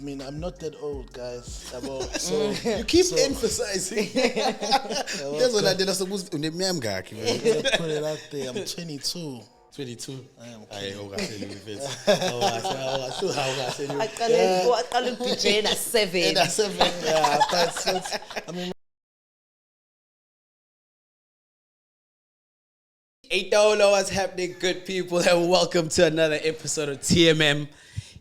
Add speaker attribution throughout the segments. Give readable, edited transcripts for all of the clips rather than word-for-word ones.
Speaker 1: mean, I'm not that old, guys. So
Speaker 2: You keep emphasizing. That's what I did. I suppose
Speaker 1: put it out there. I'm 22.
Speaker 2: 22.
Speaker 1: I am
Speaker 2: I
Speaker 1: kidding.
Speaker 3: I DJ at 7.
Speaker 1: That's 7. Yeah, but I mean,
Speaker 2: Hey, don't know what's happening, good people, and welcome to another episode of TMM.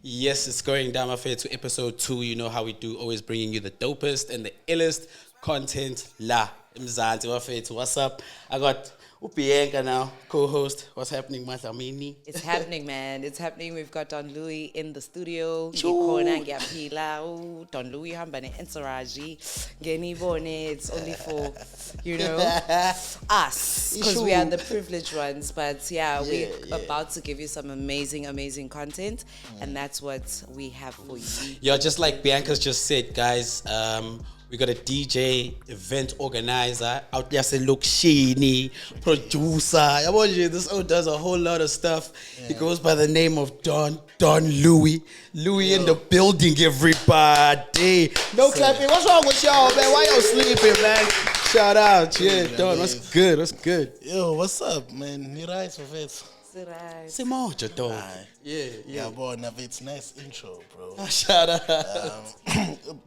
Speaker 2: Yes, it's going down my fair to episode 2. You know how we do, always bringing you the dopest and the illest content. La, Mzansi, my fair to what's up? I got Upienka now, co-host. What's happening, Mathamini?
Speaker 3: It's happening, man. It's happening. We've got Don Luee in the studio.
Speaker 2: Choo.
Speaker 3: Don Luee hamba ne-entourage. Ngenibone, it's only for, us. Because we are the privileged ones. But we're about to give you some amazing, amazing content. And that's what we have for you.
Speaker 2: Yeah, just like Bianca's just said, guys, we got a DJ, event organizer, out there say look sheeny, producer. This does a whole lot of stuff. Yeah. He goes by the name of Don Luee. Louis in the building, everybody. No clapping. What's wrong with y'all, man? Why y'all sleeping, man? Shout out. Yeah, Don, what's good? What's good?
Speaker 1: Yo, what's up, man? You right with it?
Speaker 2: Simoja, Don.
Speaker 1: Yeah, boy, it's nice intro, bro.
Speaker 2: Shout out.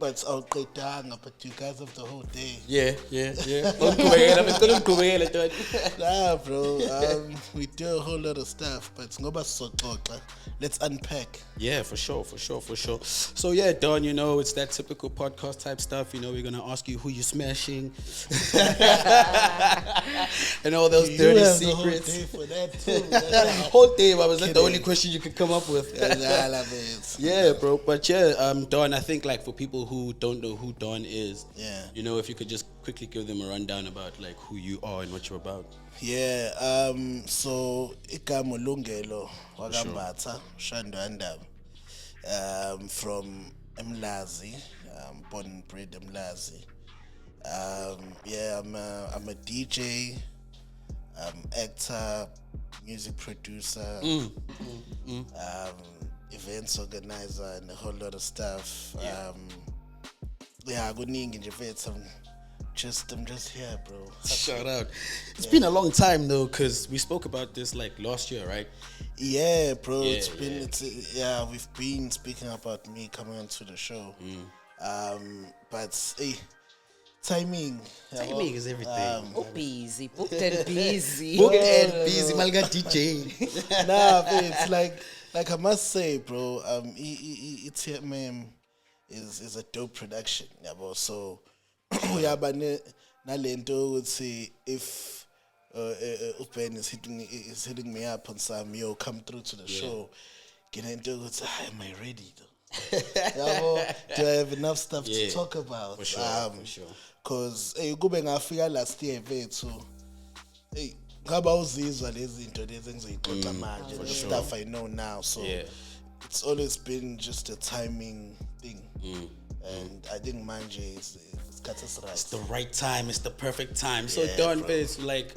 Speaker 1: But I'll go down, but you guys have the whole day.
Speaker 2: Yeah.
Speaker 1: Nah, bro. We do a whole lot of stuff, but let's unpack.
Speaker 2: Yeah, for sure. So yeah, Don, it's that typical podcast type stuff. We're gonna ask you who you smashing, and all those dirty secrets.
Speaker 1: The whole day for that too.
Speaker 2: Whole day, but was that the only question you could come up with?
Speaker 1: Yeah,
Speaker 2: bro. But Don, I think like for people who don't know who Don is, if you could just quickly give them a rundown about like who you are and what you're about.
Speaker 1: Yeah, so igama Lungelo wakambatha Shandwandaba, from Mlazi, born and bred Mlazi. I'm a DJ, actor, music producer, events organizer, and a whole lot of stuff. Kuningi nje mfethu. I'm just here, bro.
Speaker 2: Shout out. It's been a long time though, because we spoke about this like last year, right?
Speaker 1: Yeah, bro. We've been speaking about me coming onto the show. But hey, timing
Speaker 2: is everything.
Speaker 3: Busy, booked and busy.
Speaker 2: Malga DJ.
Speaker 1: Nah, it's like I must say, bro, it's here, man, is a dope production, bro. So nalento would say if Ben is hitting me up on some come through to the show, Genento would say, am I ready though? Do I have enough stuff to talk about?
Speaker 2: For sure.
Speaker 1: Cause go back afika last year so ngaba uzizwa lezi zinto lezi engizoyiqoqa manje, the stuff I know now. So it's always been just a timing thing. And I think manje it's right.
Speaker 2: It's the right time. It's the perfect time. So Don, it's like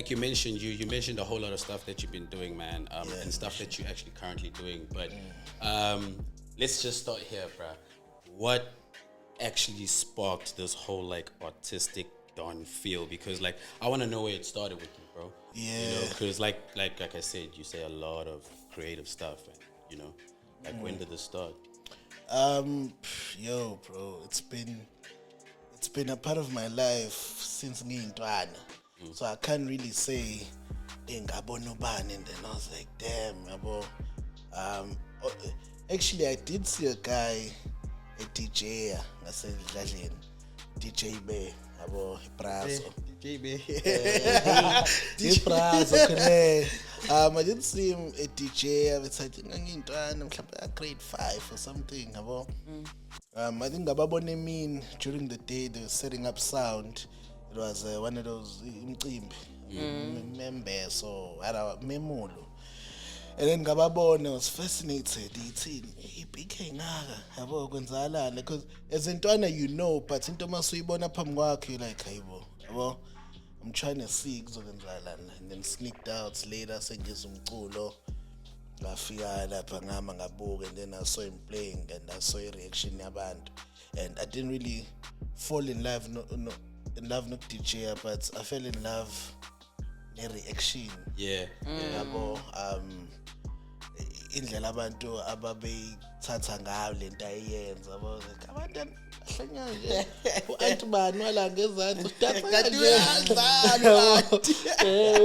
Speaker 2: you mentioned, you mentioned a whole lot of stuff that you've been doing, man, and stuff that you're actually currently doing. But let's just start here, bruh. What actually sparked this whole like artistic Don feel? Because like I want to know where it started with you, bro.
Speaker 1: Yeah.
Speaker 2: Because like I said, you say a lot of creative stuff, and like when did this start?
Speaker 1: Bro, it's been a part of my life since ngiyintwana. So I can't really say ngabona ubani, and then I was like, damn, yabo. Actually I did see a guy, a DJ ngasedladleni, DJ Bay, yabo, Ibrazo.
Speaker 2: DJ Bay.
Speaker 1: Ibrazo. I didn't see him a DJ. I think I'm grade 5 or something. I think Gababone mean during the day they were setting up sound. It was one of those members, so I had a memulo. And then Gababone was fascinated. He became because as in Twana, but in Thomas Wibona Pamwak, you're like, I'm trying to see and then sneaked out later, saying some cool. ngafika lapha ngama ngabuka, and then I saw him playing and I saw a reaction yabantu, and I didn't really fall in love no DJ, but I fell in love ne-reaction. Yabo indlela abantu ababeyithatha ngayo lento ayenza, yabo abantu ahlanya nje u-antman wala ngezansi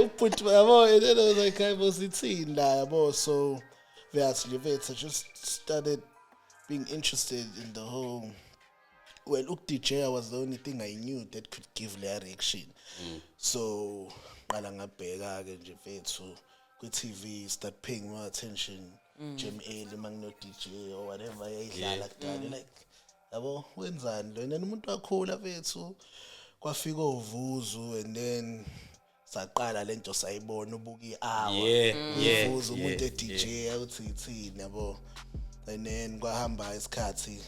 Speaker 1: uphuthi yabo, and then I was like, I was ithini la yabo. So I just started being interested in the whole. Well, DJ was the only thing I knew that could give the reaction. So ngala ngabheka ke nje mfethu ku-TV, start paying more attention. Jam Early Magno DJ or whatever yayidlala kudala, like yabo wenzani lo, and then umuntu wakhula mfethu kwafika uvuzu, and then saqala lento sayibona ubuka i-hour uvuzu umuntu e-DJ awuthi ithini yabo. And then kwahamba isikhathi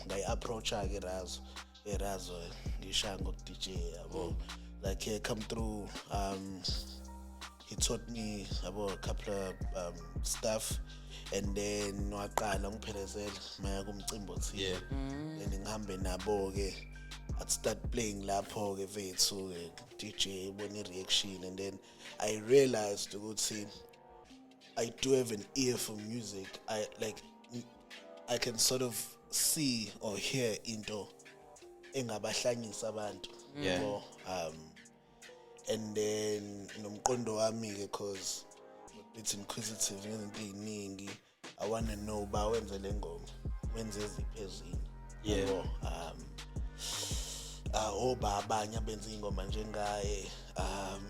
Speaker 1: ngayi-approacha ke Razo ngishaya ngoku-DJ yabo, like he come through, he taught me about a couple of stuff, and then waqala ngiphelezela maya kumcimbi othile, then ngihambe nabo ke I'd start playing lapho ke vethu DJ ubona i-reaction, and then I realized ukuthi I do have an ear for music. I can sort of see or hear into engabahlanyisa abantu. And then nomqondo wami ke, cause it's inquisitive ngezinto eziningi, I want to know ba wenze le ngoma, wenze eziphi ezinye. Oba abanye abenza ingoma njengaye,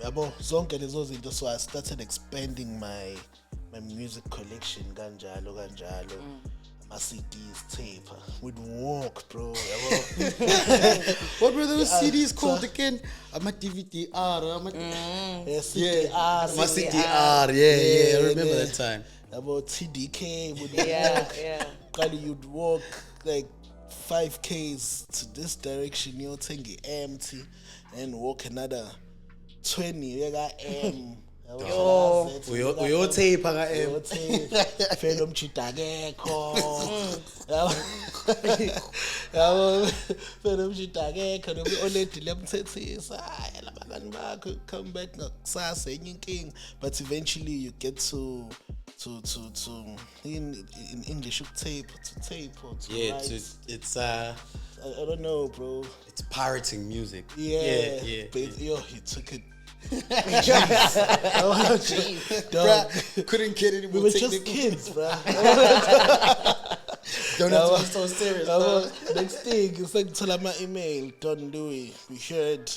Speaker 1: yabo zonke lezo zinto. So I started expanding my music collection kanjalo. My CDs, tape, would walk, bro.
Speaker 2: What were those CDs called again? I'm a DVD-R.
Speaker 1: CDR.
Speaker 2: My CDR, yeah. I remember that time.
Speaker 1: About TDK would walk. You'd walk like 5Ks to this direction, you'll take it empty, and walk another 20. You got M.
Speaker 2: Uyotape aka
Speaker 1: felo mchita akekho yabo, felo mchita akekho nobe already lemthethisa labangani bakho come back ngakusasa enye inkinga. But eventually you get to in English tape or to write.
Speaker 2: It's
Speaker 1: I don't know, bro,
Speaker 2: it's pirating music.
Speaker 1: But yo, he took it.
Speaker 2: Bruh, couldn't get any more.
Speaker 1: We were just kids, bruh.
Speaker 2: Don't have to be so serious.
Speaker 1: Next thing, it's like tell my email, Don Luee. We heard.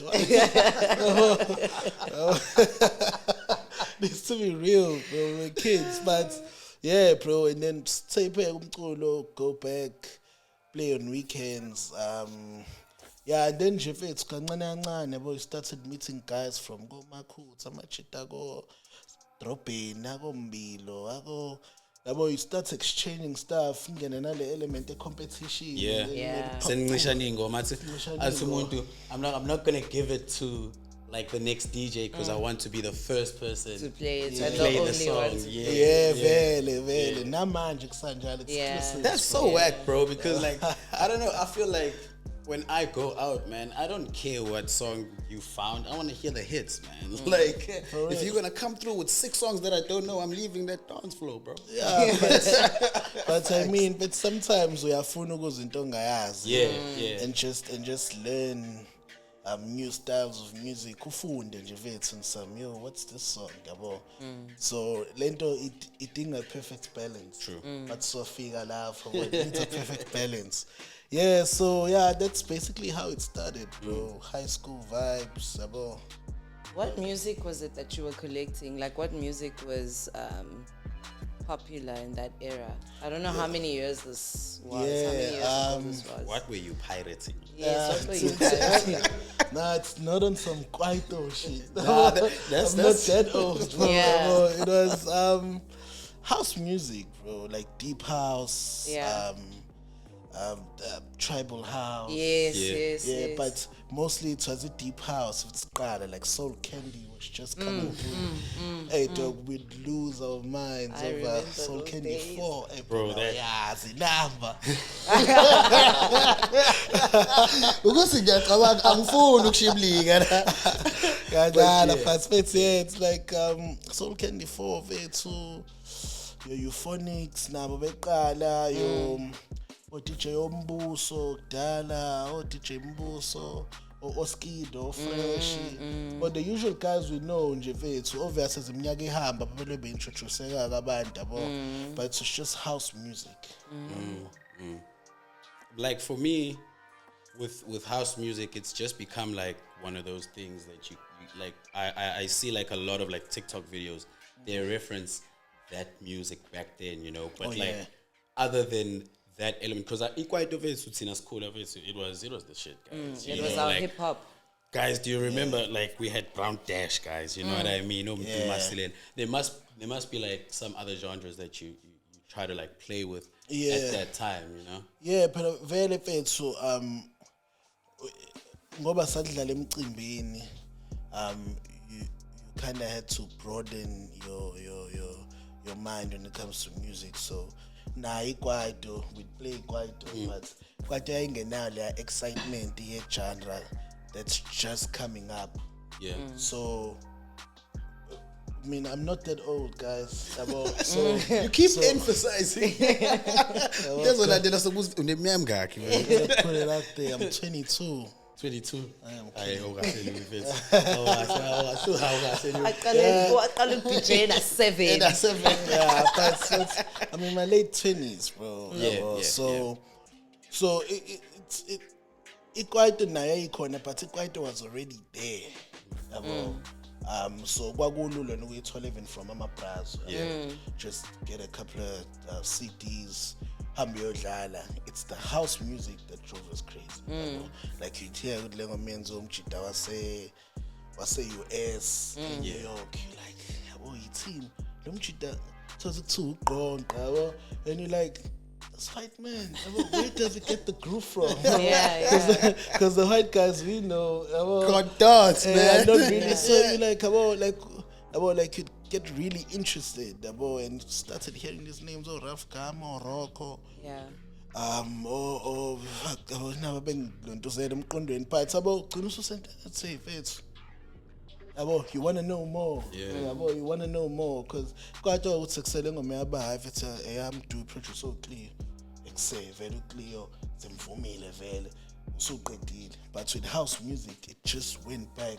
Speaker 1: This to be real, bro. We're kids, but yeah, bro. And then tape umculo, go back, play on weekends. Yeah, and then it's kancane boy started meeting guys from go Makut, Amachita go Dropin, Nago Mbilo, yabo you start exchanging stuff, ngene nale element of competition.
Speaker 2: I'm not gonna give it to like the next DJ because I want to be the first person
Speaker 3: to play it,
Speaker 2: and play the song.
Speaker 1: Vele. Namanje kusanjalo, it's exclusive.
Speaker 2: That's so whack, bro, because like I don't know, I feel like when I go out, man, I don't care what song you found. I want to hear the hits, man. Like, if you're going to come through with 6 songs that I don't know, I'm leaving that dance floor, bro.
Speaker 1: Yeah, but I mean, but sometimes we have funugos in Tongayazi.
Speaker 2: Yeah.
Speaker 1: And just learn new styles of music. Kufunde nje vethu and some, what's this song? So, lento, it didn't a perfect balance.
Speaker 2: True.
Speaker 1: But so figure out for what it's a perfect balance. Yeah, so that's basically how it started, bro. High school vibes, abo.
Speaker 3: What music was it that you were collecting? Like, what music was popular in that era? I don't know how many years this was. How many years ago this was?
Speaker 2: What were you pirating?
Speaker 3: Yes, what were you pirating?
Speaker 1: Nah, it's not on some quite old shit.
Speaker 2: Nah,
Speaker 1: I'm not that old, bro.
Speaker 3: Yeah.
Speaker 1: It was house music, bro. Like deep house.
Speaker 3: Yeah.
Speaker 1: tribal house.
Speaker 3: Yes.
Speaker 1: But mostly it was a deep house. It's kind like Soul Candy was just coming through. Hey, dog, we'd lose our minds
Speaker 3: I
Speaker 1: over
Speaker 3: remember
Speaker 1: Soul
Speaker 3: those
Speaker 1: Candy
Speaker 3: days.
Speaker 1: 4. Hey,
Speaker 2: Bro, that-
Speaker 1: yeah, zinamba. Because ngiyacabanga angifuni ukushiblika la. Kadala fast fits yeah, it's like Soul Candy 4 vethu your euphonics nabo beqala yo DJ Ombuso kudala DJ Mbuso Oskido Fresh but the usual guys we know nje vethu obviously iminyaka ihamba babele be introduceka abantu yabo but it's just house music.
Speaker 2: Like for me, with house music, it's just become like one of those things that you like. I see like a lot of like TikTok videos. They reference that music back then, you know. But other than that element, because it was the shit, guys.
Speaker 3: It was our
Speaker 2: like,
Speaker 3: hip hop.
Speaker 2: Guys, do you remember like we had Brown Dash, guys? You know what I mean? There must be like some other genres that you try to like play with at that time, you know?
Speaker 1: Yeah, but vele fethu ngoba sadlala emcimbini you kind of had to broaden your mind when it comes to music. So ikwaito we'd play ikwaito but kwaito ayingenayo le excitement ye genre that's just coming up. So I mean, I'm not that old, guys. So
Speaker 2: you keep emphasizing. That's what I did. I suppose
Speaker 1: put it out there. I'm 22.
Speaker 2: 22.
Speaker 1: I am. Yeah, but I'm in my late 20s, bro. So it quite nayo ikhona, but it quite was already there. So kwakulula nokuyithola even from amabras. Just get a couple of CDs. It's the house music that drove us crazy. Like you hear with Lengo Menzo Mchita was US in New York. You're like, oh, it's him. Mchita tells it too grown, and you're like, this white man, where does it get the groove from? Because the white guys we know,
Speaker 2: God does, man.
Speaker 1: Not really. So you like you'd get really interested and started hearing these names, Raf Gamo, Rocco. Never been to say them condoing parts about say faith. You want to know more. You want to know more because quite all what's excelling on me about if it's a do produce so clear. Very clear, so great. But with house music, it just went back.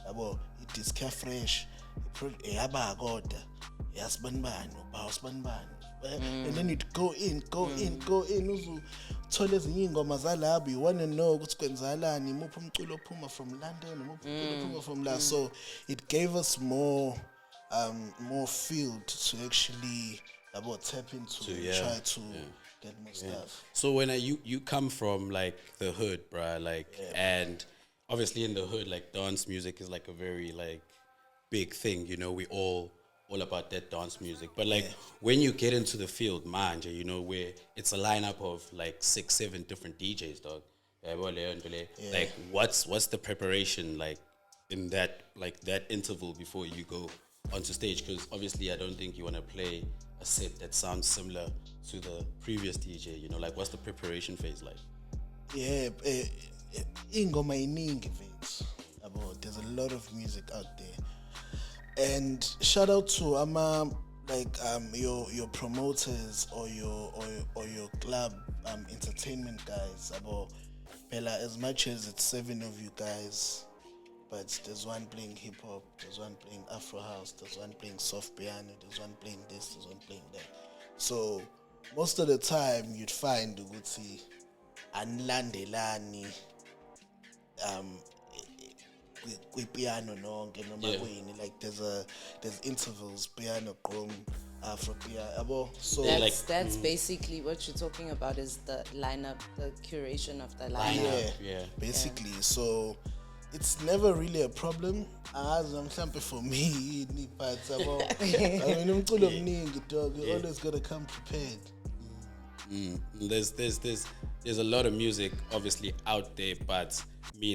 Speaker 1: It is fresh. And then you'd go in. You want to know what's going on from London, so it gave us more field to actually tap into, try to get more stuff.
Speaker 2: So when you come from like the hood, bruh, like and obviously in the hood, like dance music is like a very like big thing, you know, we all about that dance music. But like when you get into the field, man, you know, where it's a lineup of like 6-7 different DJs, dog. Like what's the preparation like in that interval before you go onto stage? Because obviously I don't think you want to play a set that sounds similar to the previous DJ, you know, like what's the preparation phase like?
Speaker 1: Ingoma iningi mfethu. There's a lot of music out there. And shout out to your promoters or your club entertainment guys. As much as it's 7 of you guys, but there's one playing hip hop, there's one playing Afro house, there's one playing soft piano, there's one playing this, there's one playing that. So most of the time you'd find ukuthi anilandelani piano nonke noma kuyini, like there's intervals, piano gqom, Afro piano. So
Speaker 3: that's basically what you're talking about, is the lineup, the curation of the lineup.
Speaker 1: Basically. So it's never really a problem. For me, but I mean, umculo omningi, dog, you always gotta come prepared.
Speaker 2: There's a lot of music obviously out there, but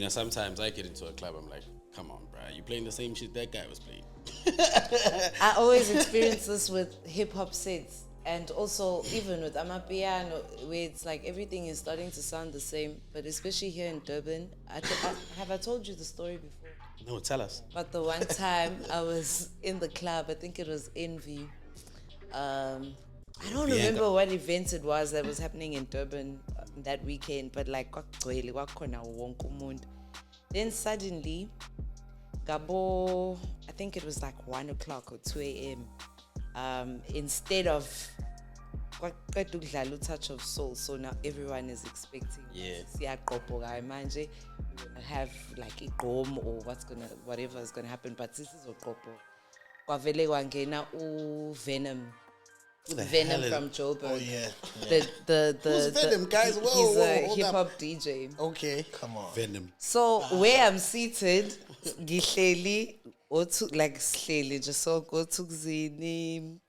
Speaker 2: sometimes I get into a club, I'm like, come on, bro, you playing the same shit that guy was playing.
Speaker 3: I always experience this with hip hop sets, and also even with amapiano, where it's like everything is starting to sound the same. But especially here in Durban, have I told you the story before?
Speaker 2: No, tell us.
Speaker 3: But the one time I was in the club, I think it was Envy. I don't remember what event it was that was happening in Durban that weekend, but like then suddenly Gabo, I think it was like 1 o'clock or 2 a.m. Instead of Touch of Soul, so now everyone is expecting manje we're gonna have like a gqom or whatever is gonna happen, but this is oqobo. Kwavele kwangena Venom. Venom from Joburg.
Speaker 1: Oh yeah.
Speaker 2: Who's Venom, guys? Whoa,
Speaker 3: he's a
Speaker 2: hold
Speaker 3: hip
Speaker 2: up.
Speaker 3: hop DJ.
Speaker 2: Okay,
Speaker 1: come on.
Speaker 2: Venom.
Speaker 3: So where I'm seated, gihleli, like sleli, just so go to Zini,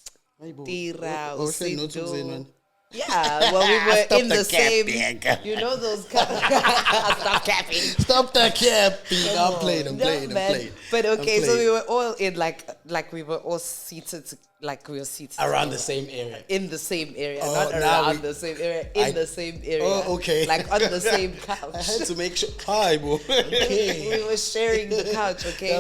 Speaker 3: Tira, Osindo. Yeah, well, we were in the same. You know those. Stop capping.
Speaker 2: Stop the capping. I'm playing.
Speaker 3: But okay, so we were all in like we were all seated, like we were seated
Speaker 2: around the same area.
Speaker 3: In the same area, not around the same area. In the same area.
Speaker 2: Oh, okay.
Speaker 3: Like on the same couch.
Speaker 2: I had to make sure. Hi, bro.
Speaker 3: We were sharing the couch. Okay.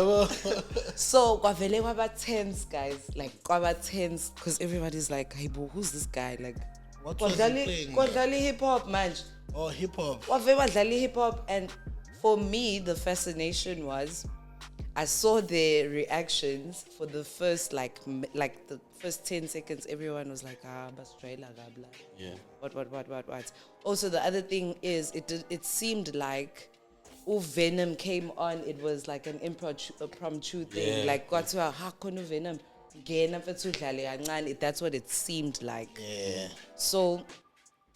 Speaker 3: So kwavele kwaba tense, guys. Like kwaba tense, because everybody's like, "Hey, bro, who's this guy?" Like.
Speaker 1: What was he playing?
Speaker 3: Kwadlali hip hop, man.
Speaker 1: Oh, hip hop.
Speaker 3: Kwadlali hip hop, and for me, the fascination was, I saw their reactions for the first like the first 10 seconds. Everyone was like, Australia, blah.
Speaker 2: Yeah.
Speaker 3: What. Also, the other thing is, it seemed like, Venom came on. It was like an impromptu thing. Yeah. Like, Venom. That's what it seemed like.
Speaker 1: Yeah.
Speaker 3: So,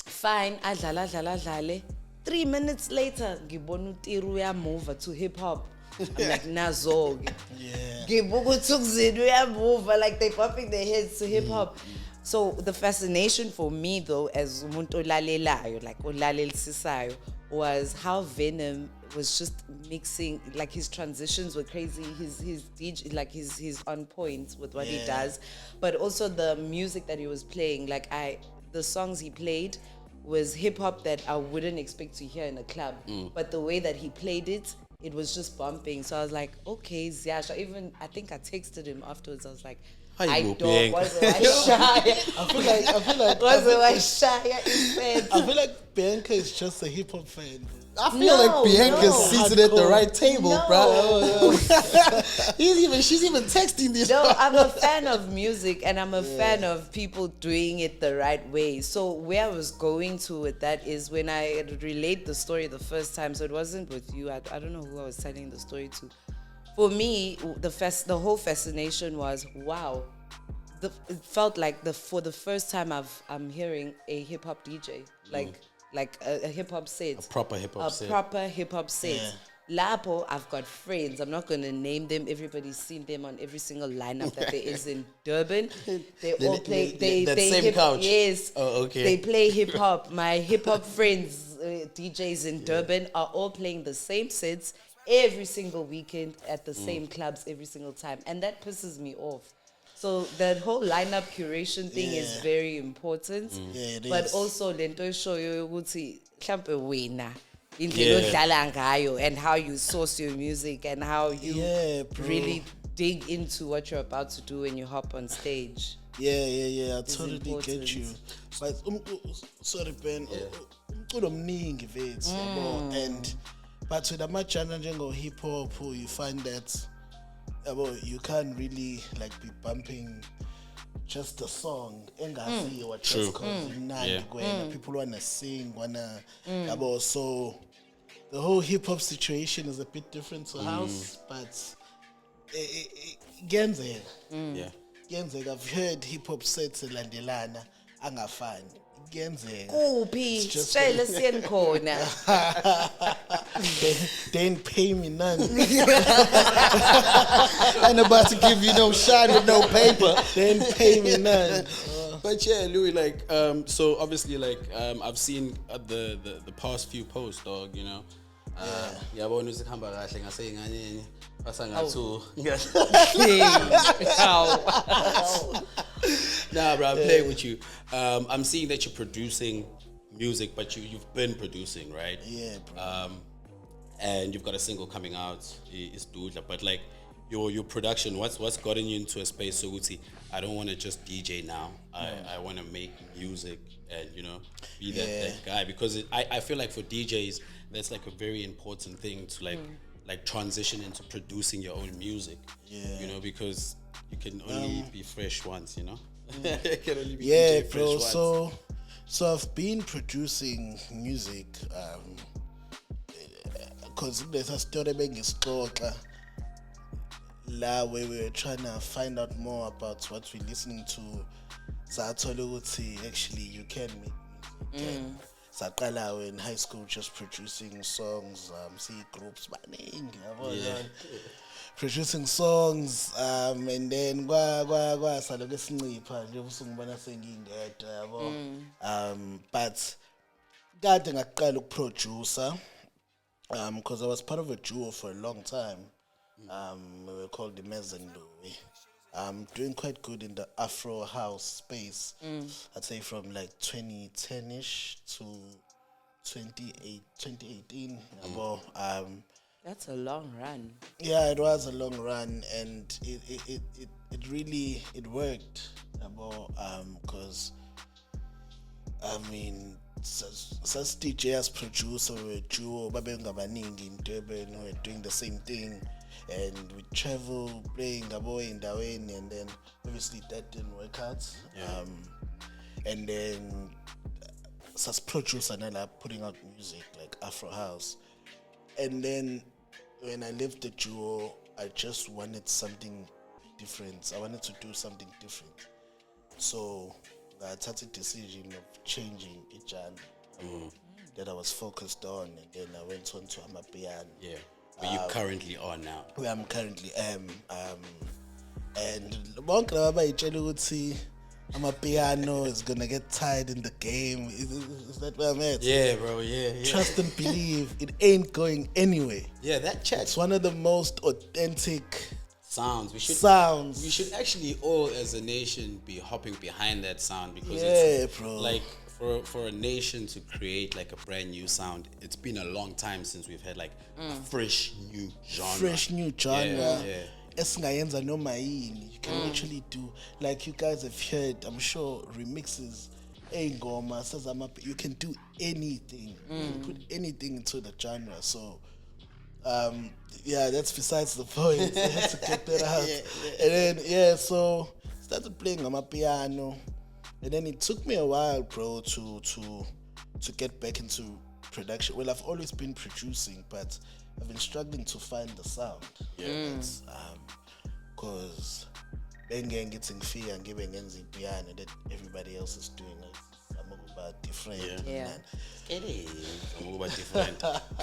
Speaker 3: fine, adlala. 3 minutes later, ngibona uTiru move to hip hop. I'm like, Nazog.
Speaker 1: Yeah.
Speaker 3: Ngibona move, like they popping their heads to hip hop. So the fascination for me though, as umuntu olalelayo, like olalelisisayo, was how Venom was just mixing, like his transitions were crazy. His DJ, like he's on point with what he does, but also the music that he was playing. Like the songs he played was hip hop that I wouldn't expect to hear in a club. But the way that he played it was just bumping. So I was like, okay, Ziasha. Even I think I texted him afterwards. I was like, I don't. Wasn't I shy?
Speaker 1: I feel like
Speaker 3: wasn't I shy?
Speaker 1: I feel like Bianca is just a hip hop fan.
Speaker 2: I feel like Bianca's seated at the right table, bro. She's even texting this.
Speaker 3: No, I'm a fan of music, and I'm a fan of people doing it the right way. So where I was going to with that is when I relate the story the first time. So it wasn't with you. I don't know who I was telling the story to. For me, the whole fascination was, wow. It felt like for the first time I'm hearing a hip hop DJ, like a hip hop set,
Speaker 2: a proper hip hop set.
Speaker 3: Yeah. Lapo, I've got friends. I'm not going to name them. Everybody's seen them on every single lineup that there is in Durban. They all play. They
Speaker 2: same
Speaker 3: hip,
Speaker 2: couch.
Speaker 3: Yes.
Speaker 2: Oh, okay.
Speaker 3: They play hip hop. My hip hop friends, DJs in Durban, are all playing the same sets every single weekend at the same clubs every single time, and that pisses me off. So that whole lineup curation thing is very important.
Speaker 1: Yeah, it
Speaker 3: but
Speaker 1: is.
Speaker 3: also lento show you ukuthi mhlambe wena indlela odlala ngayo and how you source your music and how you really dig into what you're about to do when you hop on stage.
Speaker 1: Yeah. I totally get you. But sorry Ben, umculo omningi vethu yabo, and but with amajana njengo hip hop you find that you can't really like be bumping just a song engazi what just cause people wanna sing so the whole hip hop situation is a bit different to house, but genzeka I've heard hip hop sets elandelana angafani.
Speaker 3: Kuphi sicela siyeni khona.
Speaker 1: They ain't pay me none.
Speaker 2: I'm about to give you no shot with no paper.
Speaker 1: They ain't pay me none.
Speaker 2: but yeah, Louis, like, so obviously, like, I've seen the past few posts, dog. You know, yeah, but when you come back, I think I say, nah, bro, I'm playing with you. I'm seeing that you're producing music, but you've been producing, right?
Speaker 1: Yeah, bro.
Speaker 2: And you've got a single coming out. It's Dudla, but like your production, what's gotten you into a space so I don't want to just DJ now. I want to make music and be that guy, because I feel like for DJs that's like a very important thing to like transition into producing your own music. Yeah. Because you can only be fresh once. You can only be DJ fresh
Speaker 1: bro.
Speaker 2: Once.
Speaker 1: So I've been producing music. Because there's a story bengisixoxa la where we were trying to find out more about what we're listening to. Sathola ukuthi actually you can make music. Saqala in high school just producing songs, see groups baningi, producing songs, and then kwasala kwesincipha nje usungibona sengingedwa yabo. But kade ngaqala ukuproducer. Because I was part of a duo for a long time. We were called the Don Luee. Doing quite good in the Afro house space. I'd say from like 2010ish to 2018.
Speaker 3: That's a long run.
Speaker 1: Yeah, it was a long run, and it really worked. Because Sas DJ as producer, we were duo, babengabaningi in Durban, we were doing the same thing, and we travel playing in Daweni, and then obviously that didn't work out. And then Sas producer nala putting out music like Afro House, and then when I left the duo, I just wanted something different. I wanted to do something different, so I took a decision of changing each genre that I was focused on, and then I went on to amapiano.
Speaker 2: Yeah, where you currently are now.
Speaker 1: Where I'm currently am. And bonke laba bayitshela ukuthi amapiano is gonna get tired in the game. Is that where I'm at?
Speaker 2: Yeah, bro. Yeah.
Speaker 1: Trust and believe, it ain't going anywhere.
Speaker 2: Yeah, that chat.
Speaker 1: It's one of the most authentic
Speaker 2: sounds. We should actually all as a nation be hopping behind that sound, because it's
Speaker 1: bro.
Speaker 2: Like for a nation to create like a brand new sound, it's been a long time since we've had like a fresh new genre. Yeah.
Speaker 1: Esingayenza noma yini. You can actually do, like you guys have heard, I'm sure, remixes. Ngoma, you can do anything. You can put anything into the genre. So that's besides the point. I had to get that out. And then so started playing on my piano, and then it took me a while, bro, to get back into production. Well, I've always been producing, but I've been struggling to find the sound. Because getting fear and giving the piano that everybody else is doing it. Different.
Speaker 2: It is. Some about different.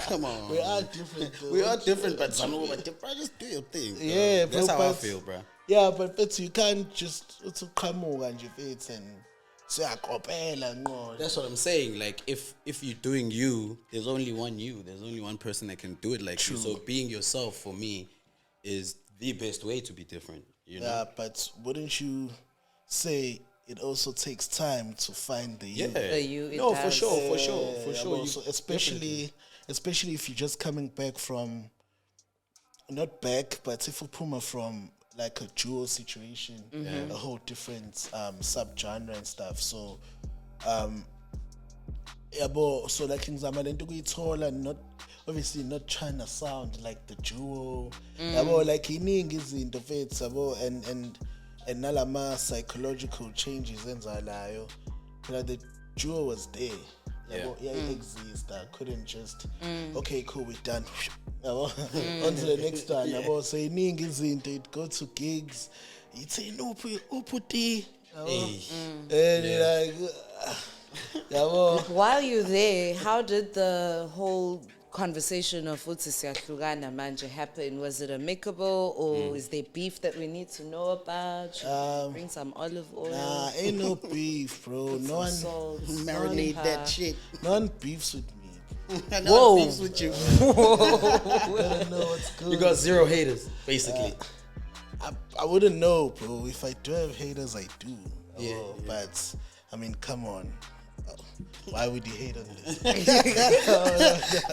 Speaker 2: Come on.
Speaker 1: We are different. Though.
Speaker 2: We are different, but some about different. Just do your thing. Bro.
Speaker 1: Yeah,
Speaker 2: that's how I feel, bro.
Speaker 1: Yeah, but you can't just come and you fit and say no.
Speaker 2: That's what I'm saying. Like if you're doing you, there's only one you. There's only one person that can do it like you. So being yourself for me is the best way to be different. You know?
Speaker 1: Yeah, but wouldn't you say it also takes time to find the you?
Speaker 3: The you.
Speaker 2: No, for sure.
Speaker 1: So especially if you're just coming back from, not back, but if you puma from like a duo situation, a whole different subgenre and stuff. So, so like ngizama lento kuyithola, not obviously not trying to sound like the duo. Like iningi izinto fethu and nalama psychological changes enzalayo. The duo was there. It exists. I couldn't just okay, cool, we're done. On to the next one. So iningi izinto, it go to gigs. You'd say no uputi. And
Speaker 3: while you're there, how did the whole conversation of futhi siyahlukana manje happen? Was it amicable, or is there beef that we need to know about? Should we bring some olive oil?
Speaker 1: Nah, ain't no beef, bro. No one
Speaker 3: Salt,
Speaker 2: Marinate that shit.
Speaker 1: no one beefs with me.
Speaker 2: No one beefs with you.
Speaker 1: I don't know what's good.
Speaker 2: You got 0 haters, basically.
Speaker 1: I wouldn't know, bro. If I do have haters, I do.
Speaker 2: Yeah.
Speaker 1: But I mean, come on. Why would you hate on this?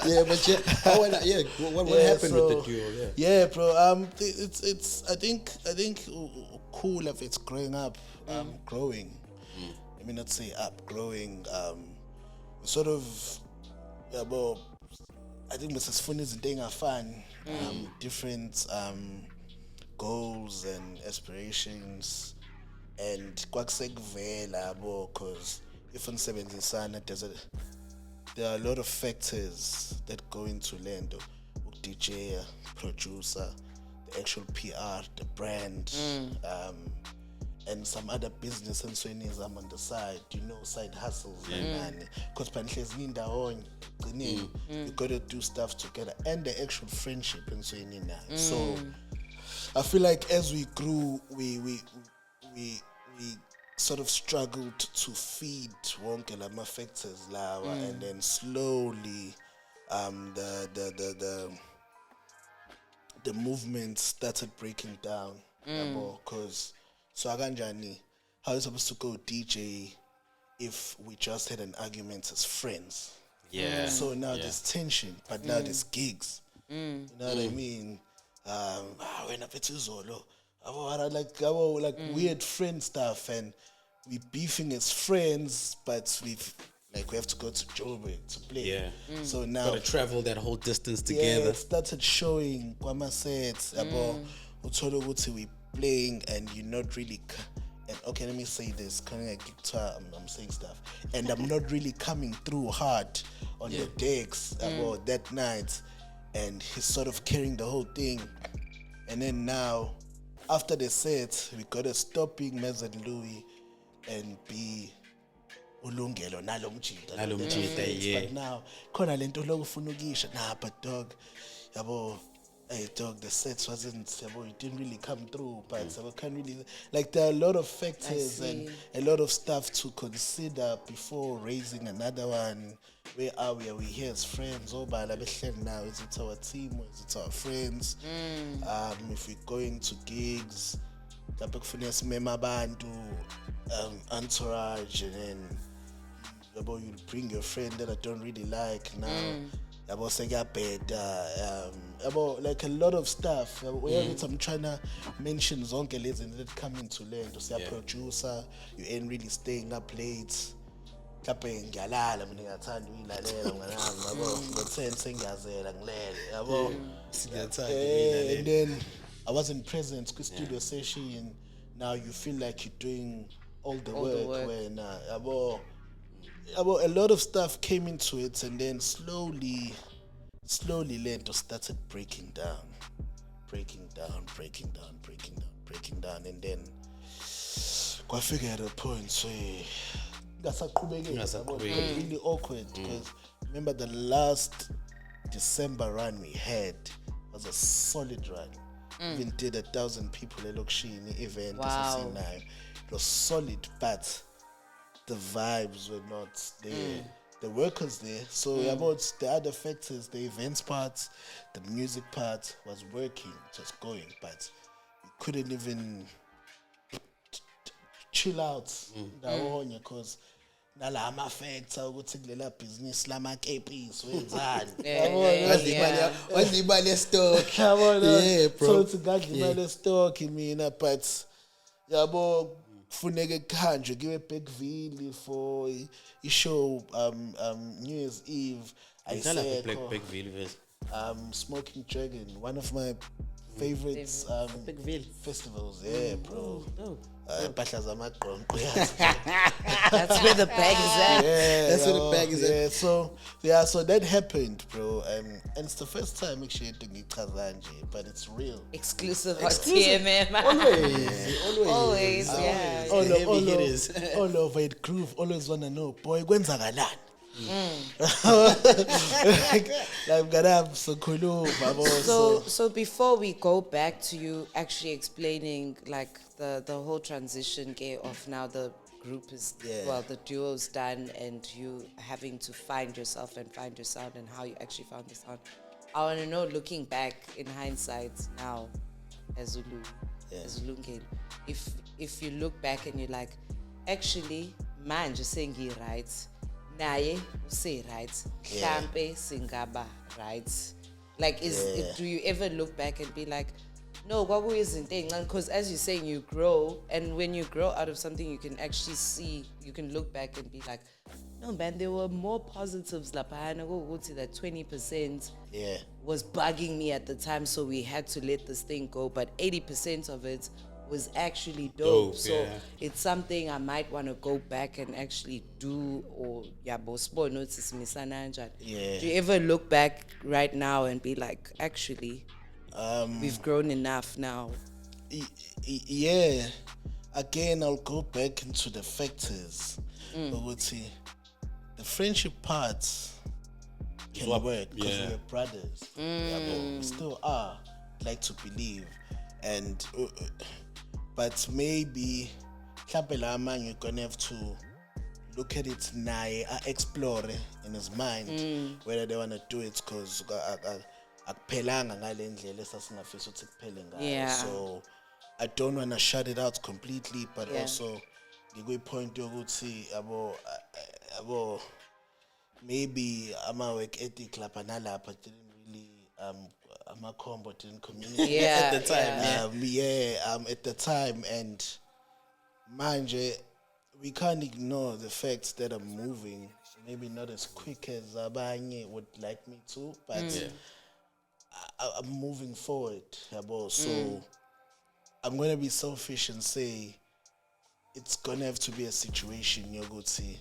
Speaker 2: Yeah, but what happened with the duo?
Speaker 1: Yeah, bro. It's I think cool if it's growing up, growing. Let me not say up, growing. Sort of, well, I think Mrs. Fun is doing a fun, different goals and aspirations, and kwakusekuvela yabo, because if unisebenzisana there are a lot of factors that go into lento, DJ, producer, the actual PR, the brand, and some other business and so I'm on the side, side hustles, because you gotta do stuff together, and the actual friendship and so so I feel like as we grew, we sort of struggled to feed wonke lama factors lawa, and then slowly the movement started breaking down, because so akanjani, how are you supposed to go DJ if we just had an argument as friends?
Speaker 2: Yeah.
Speaker 1: So now there's tension, but now there's gigs. You know what I mean? When I Zolo, like weird friend stuff, and we beefing as friends, but we have to go to Joburg to play.
Speaker 2: Yeah.
Speaker 1: So now
Speaker 2: gotta travel that whole distance
Speaker 1: yeah,
Speaker 2: together.
Speaker 1: it started showing Kwama sets about Utolo Wuti we playing, and you're not really and okay, let me say this, I'm saying stuff, and I'm not really coming through hard on the decks about that night, and he's sort of carrying the whole thing. And then now, after the set, we gotta stop being Don Luee and be ulungelo nalo mjita.
Speaker 2: Yeah.
Speaker 1: But now, khona lento lokufuna ukisho, but dog, yabo, hey dog, the sets wasn't, yabo, it didn't really come through, but yabo, can't really, like there are a lot of factors and a lot of stuff to consider before raising another one. Where are we? Are we here as friends? Oh, but now is it our team or is it our friends? If we're going to gigs, entourage, and then you bring your friend that I don't really like now. Like a lot of stuff. I'm trying to mention zonke lezi that come into land. To say a producer, you ain't really staying up late. And then I wasn't present because studio session. Now you feel like you're doing all the work. When a lot of stuff came into it, and then slowly Lento started breaking down, and then I figured at a point where that's really awkward, because remember the last December run we had was a solid run. Even did 1,000 people at Lokshini event.
Speaker 3: Wow.
Speaker 1: It was solid, but the vibes were not there. The work was there. So about the other factors, the events part, the music part was working, just going, but we couldn't even chill out because nala ama-factor ukuthi kulela business lama-KPs wenzani.
Speaker 2: Wadla imali ye-stock.
Speaker 1: Yeah, bro. So ngadla imali ye-stock mina, but yabo kufuneke kuhanjwe kiwe eBergville for i-show New Year's Eve. I said Smoking Dragon, one of my favorite festivals. Yeah, bro. That's where the
Speaker 3: bag is at.
Speaker 1: Yeah, that's where the bag is at. So that happened, bro. And it's the first time actually doing it, but it's real.
Speaker 3: Exclusive on TMM.
Speaker 1: Always. All over it groove. Always wanna know, boy, when's I Like gonna have so cool,
Speaker 3: So before we go back to you actually explaining like the whole transition of now the group is the duo's done and you having to find yourself and find your sound and how you actually found the sound. I want to know, looking back in hindsight now, as Zulu, if you look back and you're like, actually, man, just saying he right, naye say right, mhlampe singaba right. Like, do you ever look back and be like, no, kwaku isn't thing? Because as you're saying, you grow, and when you grow out of something, you can actually see, you can look back and be like, no, man, there were more positives. That 20% was bugging me at the time, so we had to let this thing go. But 80% of it was actually dope. So it's something I might want to go back and actually do, or do you ever look back right now and be like, actually, we've grown enough now?
Speaker 1: Yeah. Again, I'll go back into the factors. The friendship parts can work because we're brothers. We still are, like to believe. And but maybe you're gonna have to look at it now, explore in his mind whether they wanna do it, because so I don't wanna shut it out completely, but also the point you see about maybe work ethic lapha didn't really combo didn't communicate at the time. At the time, and manje we can't ignore the fact that I'm moving, maybe not as quick as abanye would like me to, but I'm moving forward, so I'm gonna be selfish and say it's gonna have to be a situation you're going to see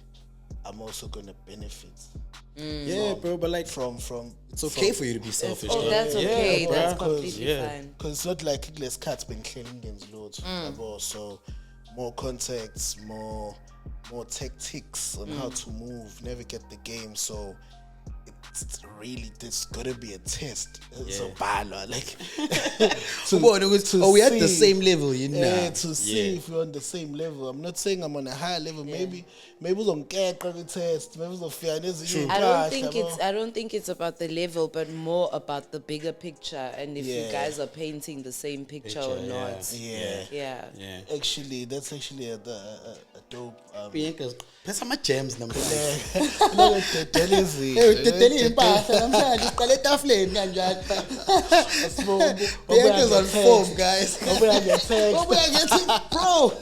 Speaker 1: I'm also gonna benefit.
Speaker 2: Bro, but like
Speaker 1: from
Speaker 2: it's okay for you to be selfish.
Speaker 3: That's okay. That's completely fine.
Speaker 1: Because it's not like English cats been cleaning against loads. So more contacts, more tactics on how to move, navigate the game. So it's really, there's gotta be a test. So bala, like
Speaker 2: we at the same level, you know.
Speaker 1: Yeah, to see if we're on the same level. I'm not saying I'm on a higher level. Maybe we don't get the test. Maybe it's fairness.
Speaker 3: I don't think it's about the level, but more about the bigger picture, and if you guys are painting the same picture or not. Yeah.
Speaker 1: Actually, that's actually a dope.
Speaker 2: There's some gems number. Bianca's on form, guys. Bro.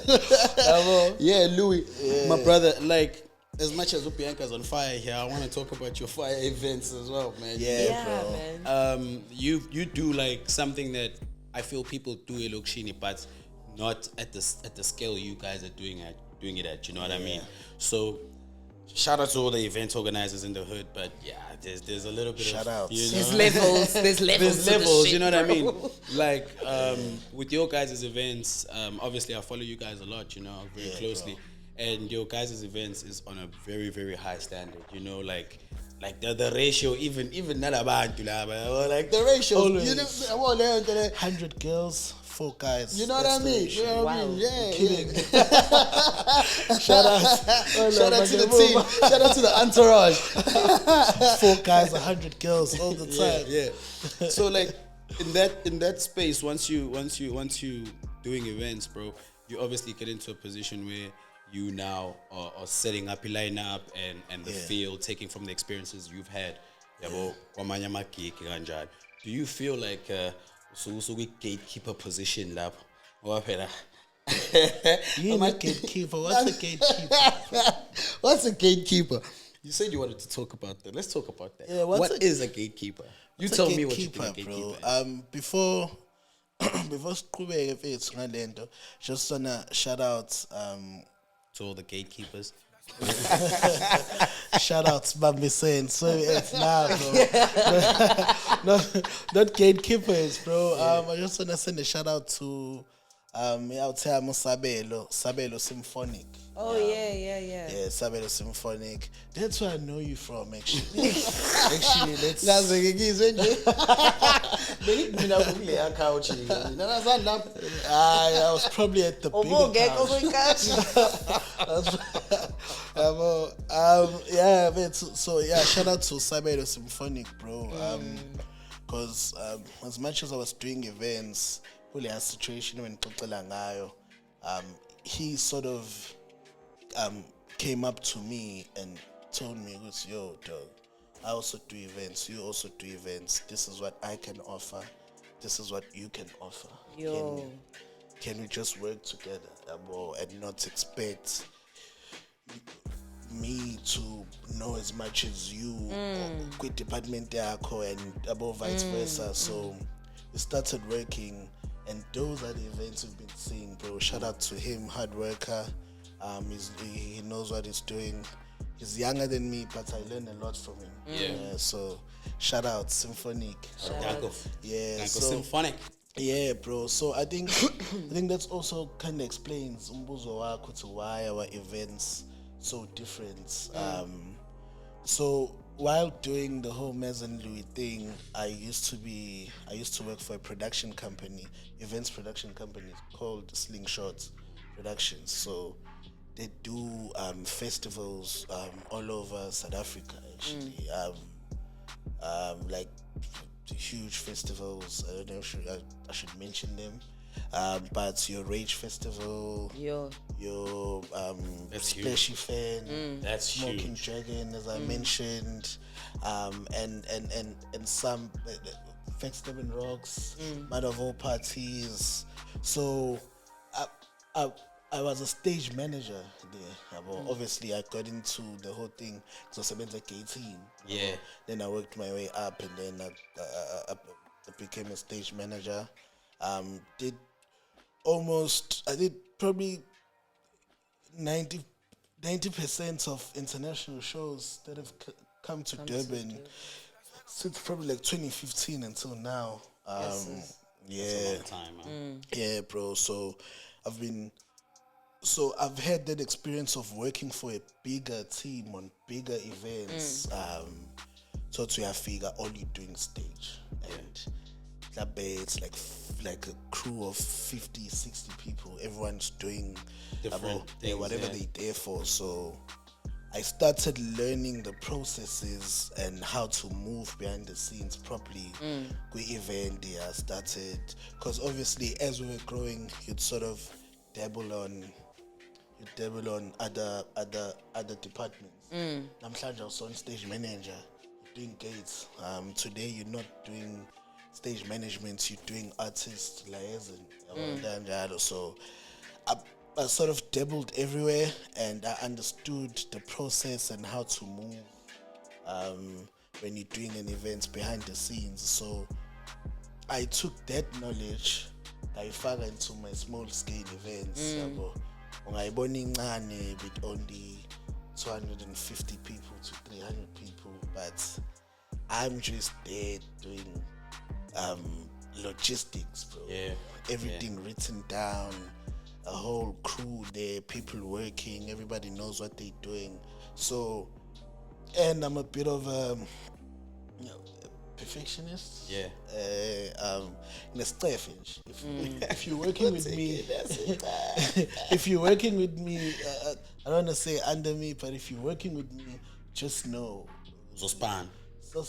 Speaker 2: Yeah, Louis, my brother. Like, as much as Bianca's on fire here, I want to talk about your fire events as well, man.
Speaker 1: Bro.
Speaker 3: Man.
Speaker 2: You do like something that I feel people do in Lokshini, but not at the scale you guys are doing it at. You know what I mean? So, shout out to all the event organizers in the hood, but there's a little bit
Speaker 1: shout
Speaker 2: of
Speaker 1: outs.
Speaker 2: You know?
Speaker 3: There's levels.
Speaker 2: You know what I mean? Like with your guys' events, obviously I follow you guys a lot, you know, very closely, and your guys' events is on a very, very high standard. You know, like the ratio, even nalabantu laba, like the ratio,
Speaker 1: always.
Speaker 2: you know,
Speaker 1: 100 girls, 4 guys.
Speaker 2: You know what I mean? You know what I mean? Yeah.
Speaker 1: Shout out
Speaker 2: to the team. Shout out to the entourage.
Speaker 1: 4 guys, 100 girls all the time.
Speaker 2: Yeah. So like in that space, once you doing events, bro, you obviously get into a position where you now are setting up your lineup and the field, taking from the experiences you've had. Do you feel like so we gatekeeper position lab?
Speaker 1: You a gatekeeper. What's a gatekeeper?
Speaker 2: What's a gatekeeper? You said you wanted to talk about that. Let's talk about that. Yeah, what is a gatekeeper? You tell me what you think a gatekeeper is.
Speaker 1: Before siqhubeke mfethu ngalento, just wanna shout out
Speaker 2: to all the gatekeepers.
Speaker 1: Shout out to Bambisen. So it's now, bro. not gatekeepers, bro. I just wanna send a shout out to Sabelo Symphonic.
Speaker 3: Oh yeah.
Speaker 1: Yeah, Sabelo Symphonic. That's where I know you from, actually. Actually, let's. I was probably at the bigger couch. Yeah, man. So yeah, shout out to Sabelo Symphonic, bro. Because as much as I was doing events, really a situation when he sort of came up to me and told me, yo, dog, I also do events, you also do events. This is what I can offer. This is what you can offer.
Speaker 3: Yo.
Speaker 1: Can we just work together and not expect me to know as much as you quit department yakho and above vice versa. So we started working, and those are the events we've been seeing, bro. Shout out to him, hard worker. He knows what he's doing. He's younger than me, but I learned a lot from him.
Speaker 2: Yeah.
Speaker 1: So shout out Symphonic. Yeah. So
Speaker 2: Symphonic.
Speaker 1: yeah, bro. So I think that's also kind of explains umbuzo wakho to why our events so different. So while doing the whole Mes and Louis thing, I used to work for a production company, events production company called Slingshot Productions. So they do festivals all over South Africa, actually. Like huge festivals. I don't know if I should mention them. But your Rage Festival, your Splashy Fan,
Speaker 2: That's
Speaker 1: Smoking
Speaker 2: huge.
Speaker 1: Dragon, as I mentioned, and some Festival and Rocks, Mother of All Parties. So I was a stage manager there. Obviously, I got into the whole thing because I was like 18.
Speaker 2: Yeah.
Speaker 1: Then I worked my way up, and then I became a stage manager. Did probably 90% of international shows that have come to Durban since probably like 2015 until now.
Speaker 2: That's a long time, man.
Speaker 1: Yeah, bro. So I've had that experience of working for a bigger team on bigger events. So to have figure all you doing stage, and it's like a crew of 50, 60 people. Everyone's doing
Speaker 2: Different things,
Speaker 1: whatever they there for. So I started learning the processes and how to move behind the scenes properly. Good event, I started, because obviously as we were growing, you'd sort of dabble on other departments. Namhlanje I was on stage manager, doing gates. Today you're not doing stage management, you're doing artist liaison. So I sort of dabbled everywhere, and I understood the process and how to move when you're doing an event behind the scenes. So I took that knowledge, I further into my small scale events. Ungayibona incane with only 250 people to 300 people, but I'm just there doing logistics, bro. Everything written down, a whole crew there, people working, everybody knows what they're doing. So, and I'm a bit of a perfectionist. If you're working with me, if you're working with me, I don't want to say under me, but if you're working with me, just know.
Speaker 2: Zospan.
Speaker 1: So,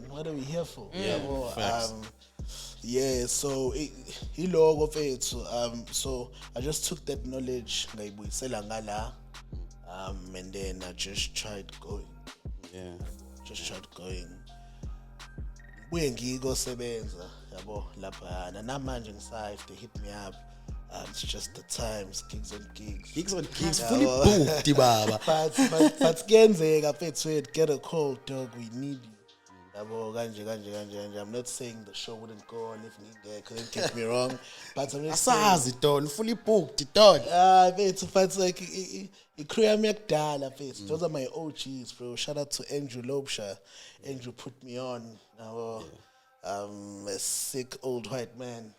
Speaker 1: what are we here for? So so I just took that knowledge, and then I just tried going. Sebenza, yabo lapha namanje ngisaya, if they hit me up, it's just the times, gigs on gigs,
Speaker 2: fully booked, baba.
Speaker 1: but kuyenzeka mfethu, get a call, dog, we need you. Yabo kanje. I'm not saying the show wouldn't go on if needed, don't get me wrong, but I'm just saying,
Speaker 2: Don, fully booked, Don.
Speaker 1: but like crew yami yakudala mfethu, those are my OGs, bro. Shout out to Andrew Lobsha. Andrew put me on. A sick old white man.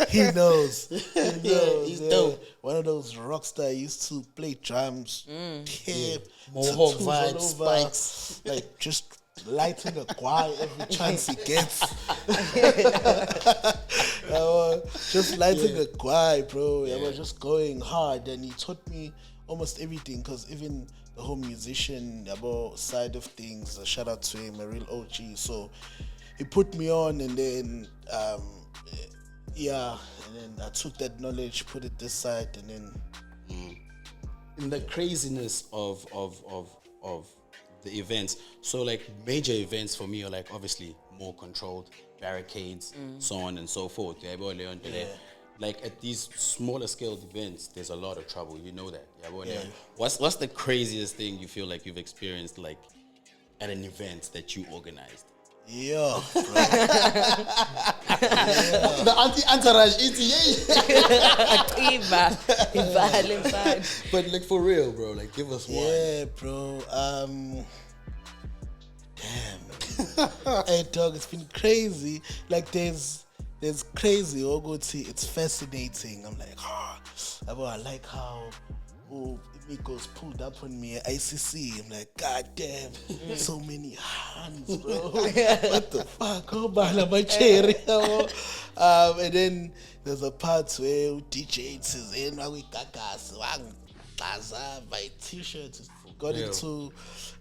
Speaker 1: He knows.
Speaker 2: He's dope.
Speaker 1: One of those rock stars used to play drums.
Speaker 2: Mohawk
Speaker 1: tattoos
Speaker 2: vibes,
Speaker 1: all over,
Speaker 2: spikes.
Speaker 1: like just lighting a guy every chance he gets. Just lighting a guy, bro. I was just going hard, and he taught me almost everything. Cause even the whole musician side of things, shout out to him, a real OG. So he put me on, and then and then I took that knowledge, put it this side, and then
Speaker 2: in the craziness of the events. So like major events for me are like obviously more controlled, barricades, so on and so forth. Yeah. Like at these smaller scale events, there's a lot of trouble. You know that. Yeah. What's the craziest thing you feel like you've experienced like at an event that you organized?
Speaker 1: Yeah, bro.
Speaker 2: The anti-entourage, but like for real, bro, like give us one.
Speaker 1: Yeah, bro. Damn. Hey, dog, it's been crazy. Like there's crazy Ogoti. It's fascinating. I'm like, I like how Migos pulled up on me at ICC. I'm like, God damn, so many hands, bro. What the fuck? Oh, man, my cherry. And then there's a part where DJ says, we Gagasi, my t-shirt got into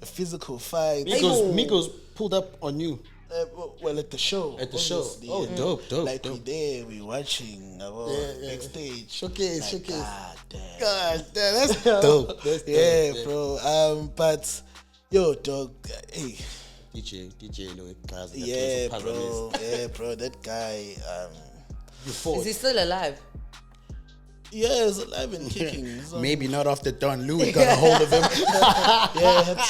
Speaker 1: a physical fight.
Speaker 2: Migos pulled up on you.
Speaker 1: Well, at the show.
Speaker 2: At the show. Oh, dope.
Speaker 1: Like we there, we watching backstage.
Speaker 2: Showcase.
Speaker 1: God damn,
Speaker 2: that's dope.
Speaker 1: Bro. But yo, dog, hey.
Speaker 2: DJ Luee.
Speaker 1: Bro. That guy.
Speaker 2: You fought.
Speaker 3: Is he still alive?
Speaker 1: Yeah, he's alive and kicking.
Speaker 2: Maybe not after Don Luee got a hold of him.
Speaker 1: I had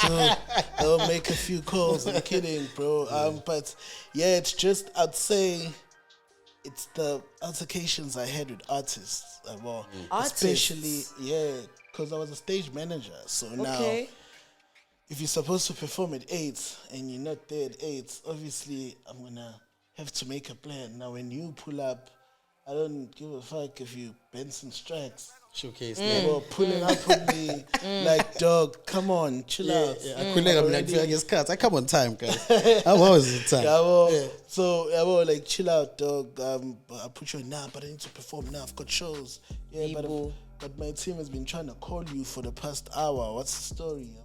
Speaker 1: to make a few calls. I'm kidding, bro. But yeah, it's just, I'd say it's the altercations I had with artists. Especially, because I was a stage manager. So now, if you're supposed to perform at 8 and you're not there at 8, obviously I'm going to have to make a plan. Now, when you pull up, I don't give a fuck if you Benson Strikes.
Speaker 2: Showcase.
Speaker 1: Pulling up on me like, dog, come on, chill out.
Speaker 2: I come on time, guys. I'm always on time.
Speaker 1: So, like, chill out, dog. I put you on now, but I need to perform now. I've got shows. Yeah, but my team has been trying to call you for the past hour. What's the story?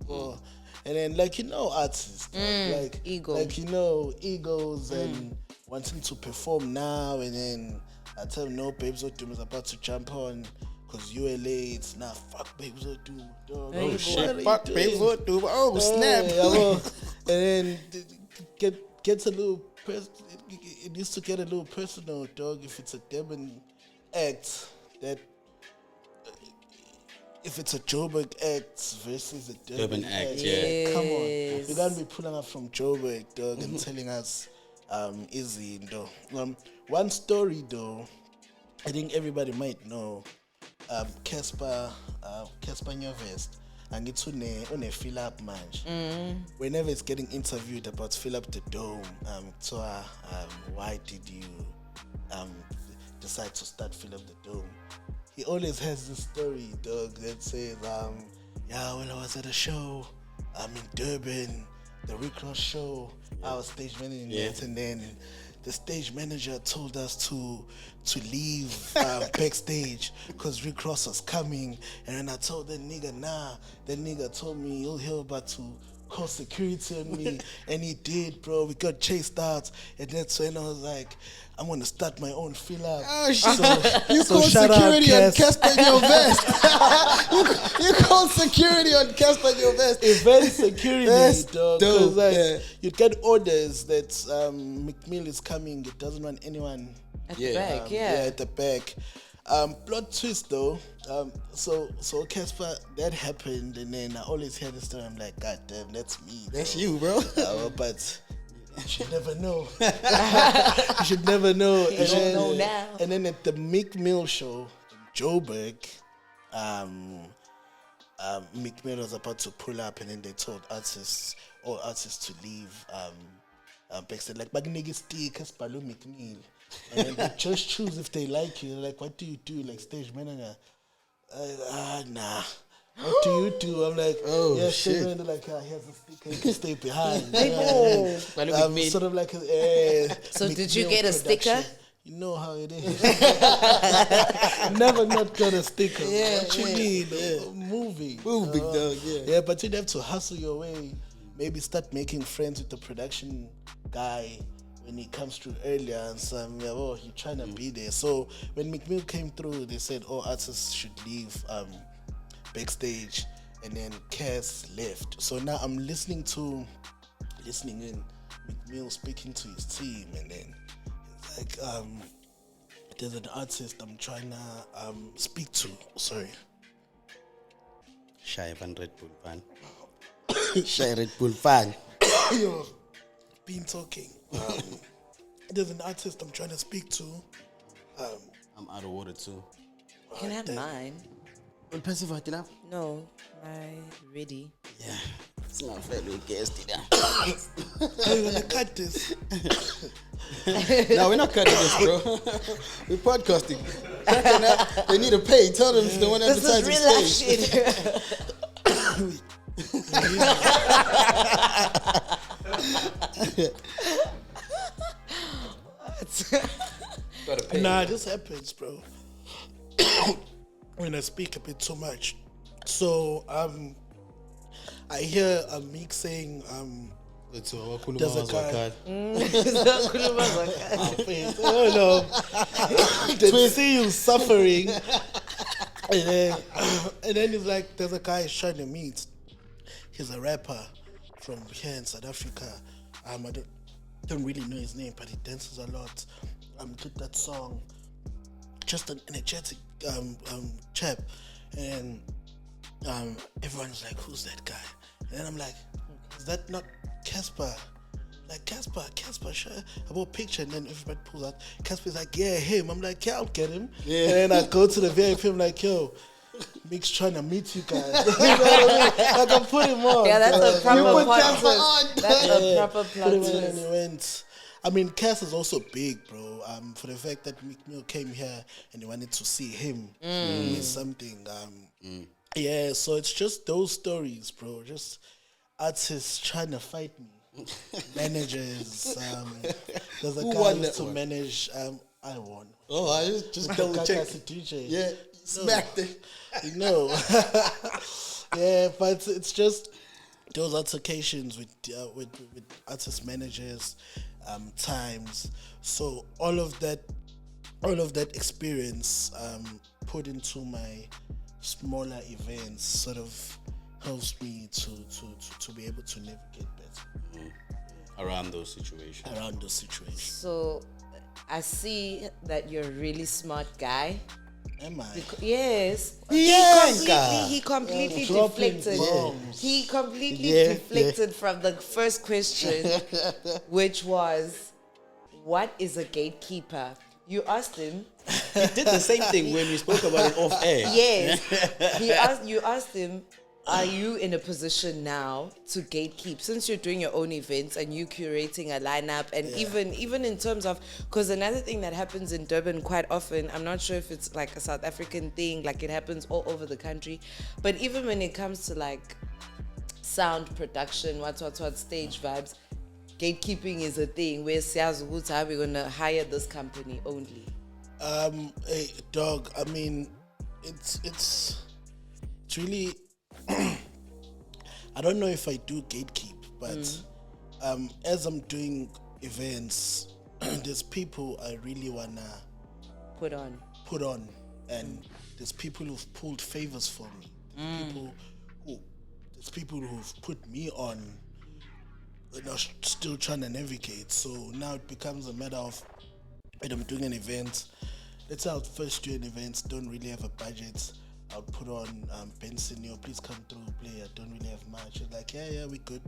Speaker 1: And then, like, artists, like
Speaker 3: ego.
Speaker 1: Like, egos and wanting to perform now, and then I tell them, no, Babes Odum is about to jump on because you are late. Nah, fuck Babes Odum, dog.
Speaker 2: Oh, shit, fuck Babes Odum. Oh, snap.
Speaker 1: And then gets a little, it needs to get a little personal, dog, if it's a Durban act that, if it's a Joburg act versus a Durban act. Come on. You can't be pulling up from Joburg, dog, and telling us, easy, though. One story, though, I think everybody might know, Casper Nyovest, and it's on a fill up match. Whenever it's getting interviewed about fill up the dome, why did you decide to start fill up the dome? He always has this story, dog, that says, when I was at a show, in Durban, the Rick Ross show, I was stage managing it, and then the stage manager told us to leave backstage because Rick Ross was coming, and then I told that nigga, that nigga told me he'll about to call security on me, and he did, bro. We got chased out, and that's when I was like, I'm gonna start my own fill up.
Speaker 2: Oh, you called security on Casper Nyovest. You called security on Casper Nyovest.
Speaker 1: Event security, dog. Because you'd get orders that McMill is coming. It doesn't want anyone
Speaker 3: at the back.
Speaker 1: At the back. Plot twist though. So Casper, that happened, and then I always hear the story. I'm like, God damn, that's me.
Speaker 2: That's you, bro.
Speaker 1: But you should never know. You should never know.
Speaker 3: You don't know now.
Speaker 1: And then at the Meek Mill show in Joburg, Meek Mill was about to pull up, and then they told all artists to leave backstage, like bagnigi stick, Espalo McNeil. And then they just choose if they like you. They're like, what do you do? Like stage manager. Nah. What do you do? I'm like, yeah, shit. They're like, here's a sticker, you can stay behind. Sort of like
Speaker 3: so did you get a sticker?
Speaker 1: You know how it is. Never not got a sticker. What you need? Moving. Moving, dog, yeah, but you'd have to hustle your way. Maybe start making friends with the production guy when he comes through earlier and some, you're trying to be there. So when McMill came through, they said, artists should leave backstage, and then Cass left. So now I'm listening in McMill speaking to his team, and then it's like, there's an artist I'm trying to speak to. Sorry.
Speaker 2: Shy Van Red Bull fan. Shy Red Bull fan.
Speaker 1: Yo, been talking. There's an artist I'm trying to speak to.
Speaker 2: I'm out of water too.
Speaker 3: Can I have mine? No, my ready.
Speaker 2: Yeah, it's not fair to guest it.
Speaker 1: Are you gonna cut this?
Speaker 2: No, we're not cutting this, bro. We're podcasting. They need to pay. Tell them if they want to advertise.
Speaker 3: This is real life
Speaker 1: shit. Nah, this happens, bro. When I speak a bit too much. So I hear a Meek saying there's a guy. Oh no. They see you suffering. and then he's like, there's a guy he's trying to meet. He's a rapper from here in South Africa. I don't really know his name, but he dances a lot. Did that song. Just an energetic chap, and everyone's like, who's that guy? And then I'm like, is that not Casper? Like, Casper, sure. About picture, and then everybody pulls out. Casper's like, yeah, him. I'm like, yeah, I'll get him. Yeah. And then I go to the VIP, I'm like, yo, Mick's trying to meet you guys. You know what I mean? Like, I put him on.
Speaker 3: Yeah, that's a proper plot
Speaker 1: twist.
Speaker 3: That's a proper plot twist.
Speaker 1: And he went. I mean, Cass is also big, bro. For the fact that McMill came here and they wanted to see him is something. Yeah, so it's just those stories, bro. Just artists trying to fight me. Managers. There's a guy who used to manage. I won.
Speaker 2: Oh, I just double check.
Speaker 1: DJ.
Speaker 2: Yeah, smacked it.
Speaker 1: You know. Yeah, but it's just those altercations with artist managers. Times, so all of that experience put into my smaller events sort of helps me to be able to navigate better
Speaker 2: around those situations.
Speaker 3: So I see that you're a really smart guy.
Speaker 1: Am I?
Speaker 3: Yes.
Speaker 2: Yes.
Speaker 3: He completely deflected. He completely deflected from the first question, which was, what is a gatekeeper? You asked him.
Speaker 2: He did the same thing when we spoke about it off air.
Speaker 3: Yes. You asked him, are you in a position now to gatekeep, since you're doing your own events and you curating a lineup, and even in terms of, because another thing that happens in Durban quite often, I'm not sure if it's like a South African thing, like it happens all over the country, but even when it comes to like sound production, what stage vibes, gatekeeping is a thing where we're gonna hire this company only.
Speaker 1: Hey, dog. I mean, it's really. I don't know if I do gatekeep, but as I'm doing events, there's people I really wanna
Speaker 3: put on,
Speaker 1: and there's people who've pulled favors for me. There's people who've put me on, and are still trying to navigate. So now it becomes a matter of, when I'm doing an event, let's say I'll first do an event, don't really have a budget. I'll put on Benson, please come through, play. I don't really have much. It's like, yeah, we good.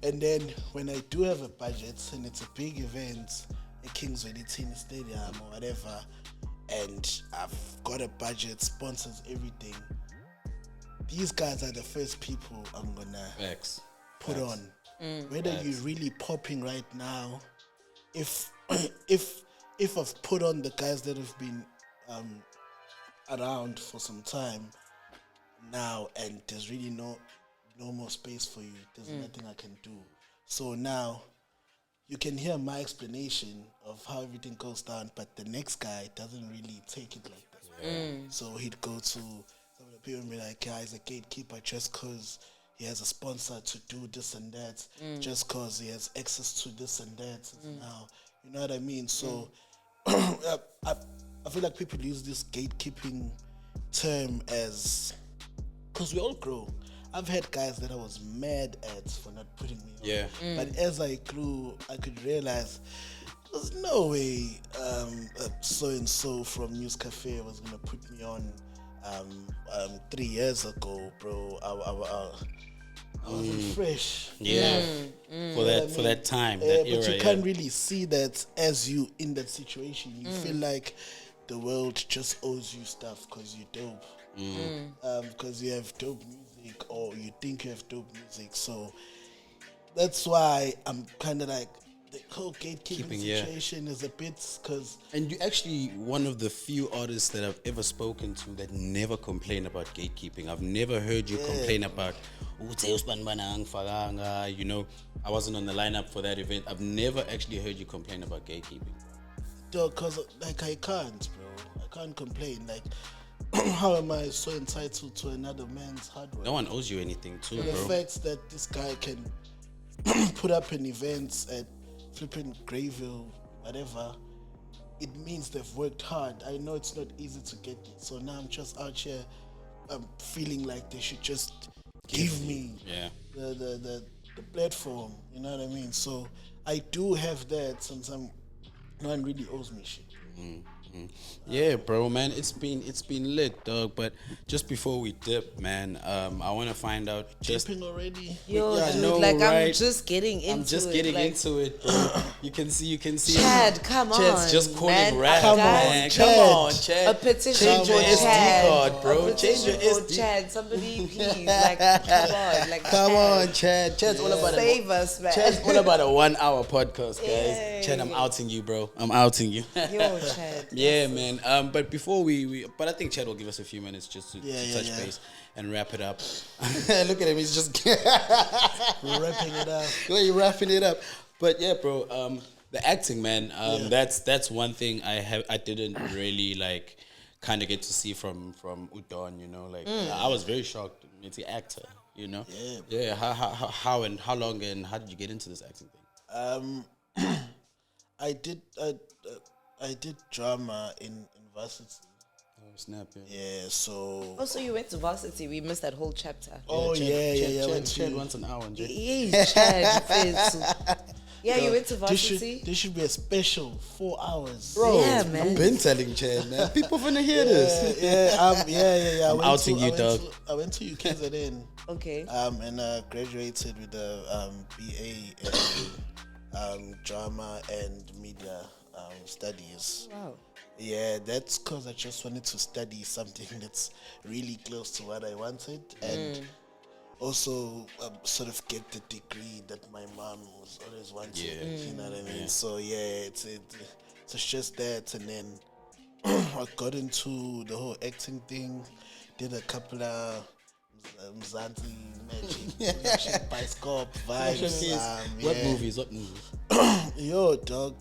Speaker 1: And then when I do have a budget and it's a big event, a Kingsway Tennis Stadium or whatever, and I've got a budget, sponsors, everything, these guys are the first people I'm gonna put on. whether you're really popping right now, if I've put on the guys that have been around for some time now, and there's really no more space for you, there's nothing I can do. So now you can hear my explanation of how everything goes down, but the next guy doesn't really take it like that. So he'd go to some of the people and be like, yeah, he's a gatekeeper just because he has a sponsor to do this and that, just because he has access to this and that. Now, you know what I mean? So I feel like people use this gatekeeping term as, because we all grow. I've had guys that I was mad at for not putting me on.
Speaker 2: Yeah.
Speaker 1: But as I grew, I could realize there's no way so-and-so from News Cafe was going to put me on 3 years ago, bro. I wasn't fresh.
Speaker 2: Yeah. For that time, that era.
Speaker 1: But you can't really see that as you in that situation. You feel like the world just owes you stuff because you're dope. Because you have dope music, or you think you have dope music. So that's why I'm kind of like, the whole gatekeeping situation is a bit, because...
Speaker 2: And you're actually one of the few artists that I've ever spoken to that never complain about gatekeeping. I've never heard you complain about, you know, I wasn't on the lineup for that event. I've never actually heard you complain about gatekeeping.
Speaker 1: Because, like, I can't, bro. I can't complain. Like, how am I so entitled to another man's hard work?
Speaker 2: No one owes you anything too,
Speaker 1: The
Speaker 2: bro.
Speaker 1: fact that this guy can put up an event at flipping Grayville, whatever, it means they've worked hard. I know it's not easy to get it. So now I'm just out here feeling like they should just give me the platform. You know what I mean? So I do have that since no one really owes me shit.
Speaker 2: Yeah, bro, man, it's been lit, dog. But just before we dip, man, I want to find out just
Speaker 1: Dipping already.
Speaker 3: Yo,
Speaker 2: Yeah, I
Speaker 3: dude,
Speaker 2: know,
Speaker 3: like
Speaker 2: right?
Speaker 3: I'm just getting into it.
Speaker 2: Bro. You can see.
Speaker 3: Chad, come
Speaker 2: Chad's
Speaker 3: on,
Speaker 2: just calling
Speaker 3: man.
Speaker 2: rap,
Speaker 1: Come
Speaker 2: man.
Speaker 1: on,
Speaker 2: Come
Speaker 1: Chad.
Speaker 2: on, Chad.
Speaker 3: A petition
Speaker 2: Change your
Speaker 3: for
Speaker 2: SD
Speaker 3: Chad.
Speaker 2: card, bro.
Speaker 3: A
Speaker 2: Change your
Speaker 3: petition for
Speaker 2: SD.
Speaker 3: Chad. Somebody please, like, come on, like,
Speaker 2: Come on, Chad. Chad's all about
Speaker 3: save us, man.
Speaker 2: Chad's all about a 1 hour podcast, guys.
Speaker 3: Yay.
Speaker 2: Chad, I'm outing you, bro. I'm outing you.
Speaker 3: Yo, Chad.
Speaker 2: Yeah, man. But before but I think Chad will give us a few minutes just to touch base and wrap it up. Look at him, he's just
Speaker 1: Wrapping it up.
Speaker 2: you're wrapping it up. But yeah, bro, the acting, man. That's one thing I didn't really like kind of get to see from Udon, you know. Like I was very shocked. It's an actor, you know. Yeah. How and how long and how did you get into this acting thing?
Speaker 1: I did drama in varsity.
Speaker 2: Oh snap!
Speaker 1: Yeah, so.
Speaker 3: Also, you went to varsity. We missed that whole chapter.
Speaker 1: Oh yeah.
Speaker 2: Chad wants an hour.
Speaker 3: Yeah, Chad. Yeah, you went to varsity.
Speaker 1: This should be a special 4 hours.
Speaker 2: Bro,
Speaker 3: Yeah, man.
Speaker 2: I've been telling Chad, man. People finna hear this.
Speaker 1: Yeah.
Speaker 2: I'm outing you, dog.
Speaker 1: I went to UKZN.
Speaker 3: Okay.
Speaker 1: And I graduated with a BA in drama and media studies.
Speaker 3: Wow.
Speaker 1: Yeah, that's because I just wanted to study something that's really close to what I wanted, and also sort of get the degree that my mom was always wanting. You know what I mean? So yeah, it's just that, and then I got into the whole acting thing. Did a couple of Mzansi magic, Bioscope vibes.
Speaker 2: What movies?
Speaker 1: Yo, dog.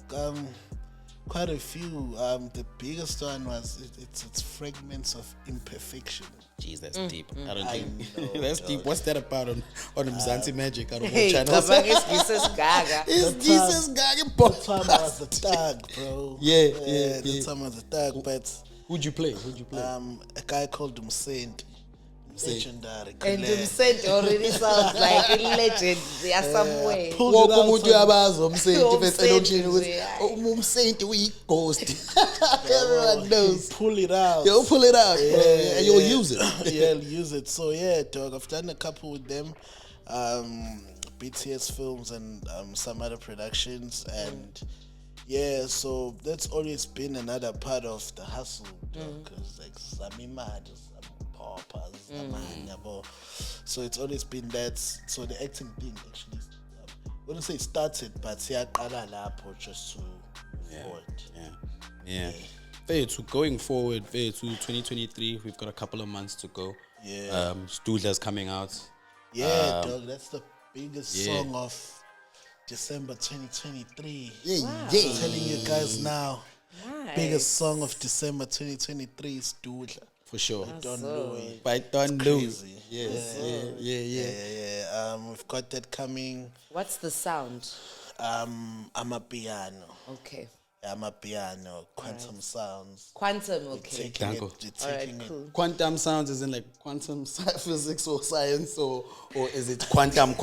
Speaker 1: Quite a few. The biggest one was it's Fragments of Imperfection.
Speaker 2: Jeez, that's deep. I don't
Speaker 1: I
Speaker 2: think
Speaker 1: know,
Speaker 2: that's
Speaker 1: dog.
Speaker 2: deep. What's that about on Mzansi Magic? I don't know
Speaker 3: Hey,
Speaker 2: channels.
Speaker 3: Jesus Gaga.
Speaker 2: It's Jesus Gaga.
Speaker 1: That time I was a thug, bro.
Speaker 2: Yeah.
Speaker 1: That time I was a thug, but
Speaker 2: Who'd you play?
Speaker 1: a guy called Msaint. Legendary.
Speaker 3: And you said already sounds like a legend. They are somewhere.
Speaker 1: Pulled it out
Speaker 2: umuntu uyabazi
Speaker 3: Umsaint,
Speaker 2: umsaint we-ghost. Everyone knows.
Speaker 1: Pull it out.
Speaker 2: You'll pull it out, bro, and you'll use it.
Speaker 1: Yeah, I'll use it. So yeah, dog, I've done a couple with them. BTS films and some other productions, and yeah, so that's always been another part of the hustle, because like Zamimad, so it's always been that. So the acting thing actually wouldn't say started, but siyaqala lapho just to move forward.
Speaker 2: Yeah. To going forward, to 2023, we've got a couple of months to go.
Speaker 1: Yeah.
Speaker 2: Studla's coming out.
Speaker 1: Yeah, dog, that's the biggest song of December 2023.
Speaker 3: Wow.
Speaker 1: I'm telling you guys now,
Speaker 3: Nice.
Speaker 1: biggest song of December 2023 is Studla.
Speaker 2: For sure.
Speaker 1: Don Luee.
Speaker 2: By Don Luee.
Speaker 1: Crazy. Yeah. We've got that coming.
Speaker 3: What's the sound?
Speaker 1: I'm a piano.
Speaker 3: Okay.
Speaker 1: I'm a piano. Quantum sounds.
Speaker 3: Quantum, okay.
Speaker 1: Taking
Speaker 3: Cool.
Speaker 2: Quantum sounds is in like quantum physics or science, or is it quantum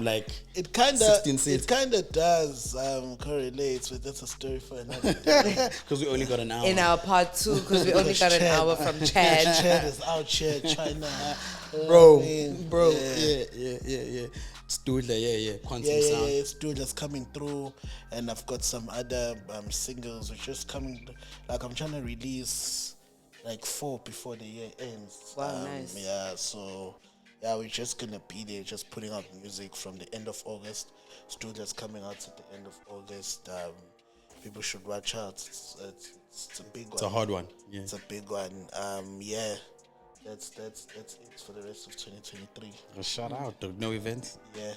Speaker 2: like
Speaker 1: It kind
Speaker 2: 16
Speaker 1: of
Speaker 2: seats?
Speaker 1: it kind of does correlate, but that's a story for another day.
Speaker 2: Because we only got an hour.
Speaker 3: In our part 2, because we only got an hour from Chad.
Speaker 1: Chad is out here trying to,
Speaker 2: bro.
Speaker 1: Yeah.
Speaker 2: Studla, quantum
Speaker 1: Yeah,
Speaker 2: sound.
Speaker 1: it's dude that's coming through, and I've got some other singles which just coming. Like I'm trying to release like 4 before the year ends.
Speaker 3: Wow, nice.
Speaker 1: Yeah, so yeah, we're just gonna be there, just putting out music from the end of August. Studio's coming out at the end of August. People should watch out. It's a big one.
Speaker 2: It's a hard one. Yeah.
Speaker 1: It's a big one. Yeah. That's it for the rest of 2023.
Speaker 2: A shout out, dog. No events.
Speaker 1: Yeah.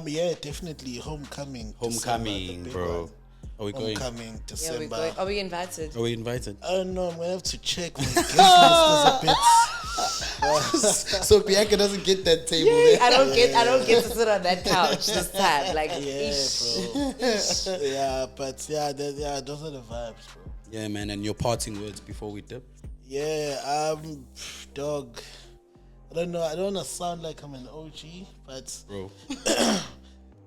Speaker 1: Yeah, definitely homecoming.
Speaker 2: Homecoming,
Speaker 1: December, the big
Speaker 2: bro.
Speaker 1: one.
Speaker 2: Are we going?
Speaker 1: Homecoming
Speaker 3: Yeah, we're
Speaker 1: December.
Speaker 3: going. Are we invited?
Speaker 2: Are we invited?
Speaker 1: I don't know. I'm gonna have to check my guest list a bit.
Speaker 2: So Bianca doesn't get that table there.
Speaker 3: I don't get to sit on that couch this time. Like,
Speaker 1: Yeah, bro. Yeah, but yeah, those are the vibes, bro.
Speaker 2: Yeah, man. And your parting words before we dip.
Speaker 1: Yeah, dog. I don't know. I don't want to sound like I'm an OG, but
Speaker 2: Bro.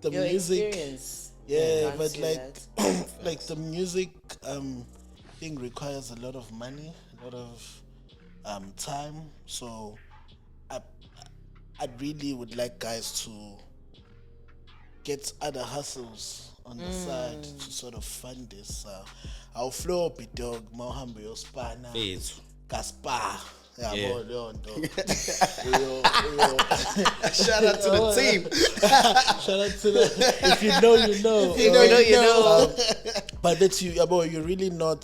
Speaker 1: the
Speaker 3: your
Speaker 1: music.
Speaker 3: experience.
Speaker 1: Yeah,
Speaker 3: Can't
Speaker 1: but
Speaker 3: say
Speaker 1: like,
Speaker 3: that.
Speaker 1: like the music thing requires a lot of money, a lot of time. So I really would like guys to get other hustles on the side to sort of fund this. I'll flow up it, dog. Mauhambe yo spana.
Speaker 2: Fethu.
Speaker 1: Gaspar. Yeah,
Speaker 2: Yeah.
Speaker 1: boy, Leon, dog.
Speaker 2: Shout out to the team.
Speaker 1: Shout out to the. If you know, you know.
Speaker 3: If you know, you know.
Speaker 1: But that's you, boy. You're really not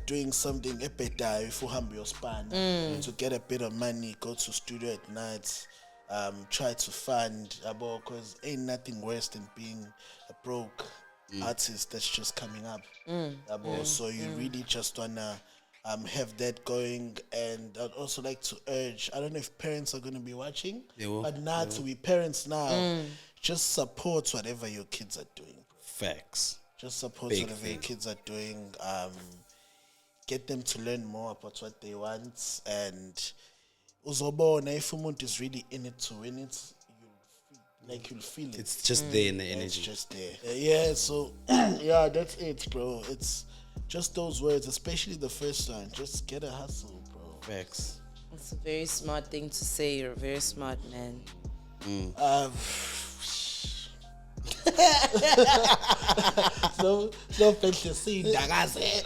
Speaker 1: doing something better if you have your span to get a bit of money. Go to studio at night. Try to fund, because ain't nothing worse than being a broke artist that's just coming up. So you really just wanna have that going. And I'd also like to urge, I don't know if parents are going to be watching,
Speaker 2: They will.
Speaker 1: but now to be parents now, just support whatever your kids are doing.
Speaker 2: Facts.
Speaker 1: Just support
Speaker 2: Big
Speaker 1: whatever your
Speaker 2: thing.
Speaker 1: kids are doing. Get them to learn more about what they want. And uzobona if umuntu is really in it to win it, you'll feel it.
Speaker 2: It's just there in the
Speaker 1: It's
Speaker 2: energy.
Speaker 1: just there. Yeah, so yeah, that's it, bro. It's just those words, especially the first one. Just get a hustle, bro.
Speaker 2: Facts.
Speaker 3: It's a very smart thing to say. You're a very smart man.
Speaker 1: So fantasy, Gagasi.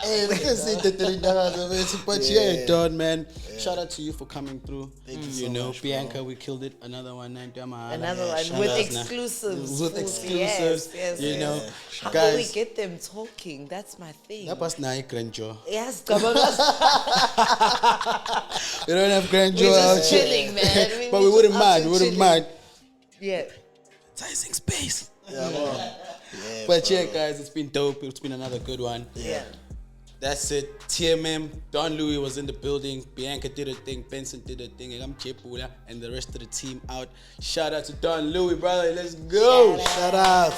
Speaker 2: But yeah, Don, man. Shout out to you for coming through.
Speaker 1: Thank you so
Speaker 2: know,
Speaker 1: much,
Speaker 2: Bianca,
Speaker 1: bro.
Speaker 2: we killed it. Another one,
Speaker 3: Another
Speaker 1: shout
Speaker 3: one with
Speaker 1: out.
Speaker 3: exclusives.
Speaker 2: With exclusives,
Speaker 3: Yes,
Speaker 2: you know,
Speaker 3: How can we
Speaker 2: guys.
Speaker 3: get them talking? That's my thing.
Speaker 2: That was nice, grandeur.
Speaker 3: Yes, Gabagasi.
Speaker 2: We don't have grandeur
Speaker 3: We're
Speaker 2: out
Speaker 3: just
Speaker 2: here.
Speaker 3: chilling, man.
Speaker 2: But we
Speaker 3: just
Speaker 2: wouldn't
Speaker 3: out
Speaker 2: mind.
Speaker 3: and
Speaker 2: We wouldn't
Speaker 3: chilling.
Speaker 2: mind.
Speaker 3: Yeah.
Speaker 2: Sizing space.
Speaker 1: Yeah, bro. Yeah,
Speaker 2: But
Speaker 1: bro.
Speaker 2: yeah, guys, it's been dope. It's been another good one.
Speaker 3: Yeah.
Speaker 2: That's it. TMM, Don Luee was in the building. Bianca did a thing. Benson did a thing. And I'm Chepula and the rest of the team out. Shout out to Don Luee, brother. Let's go.
Speaker 1: Shout out.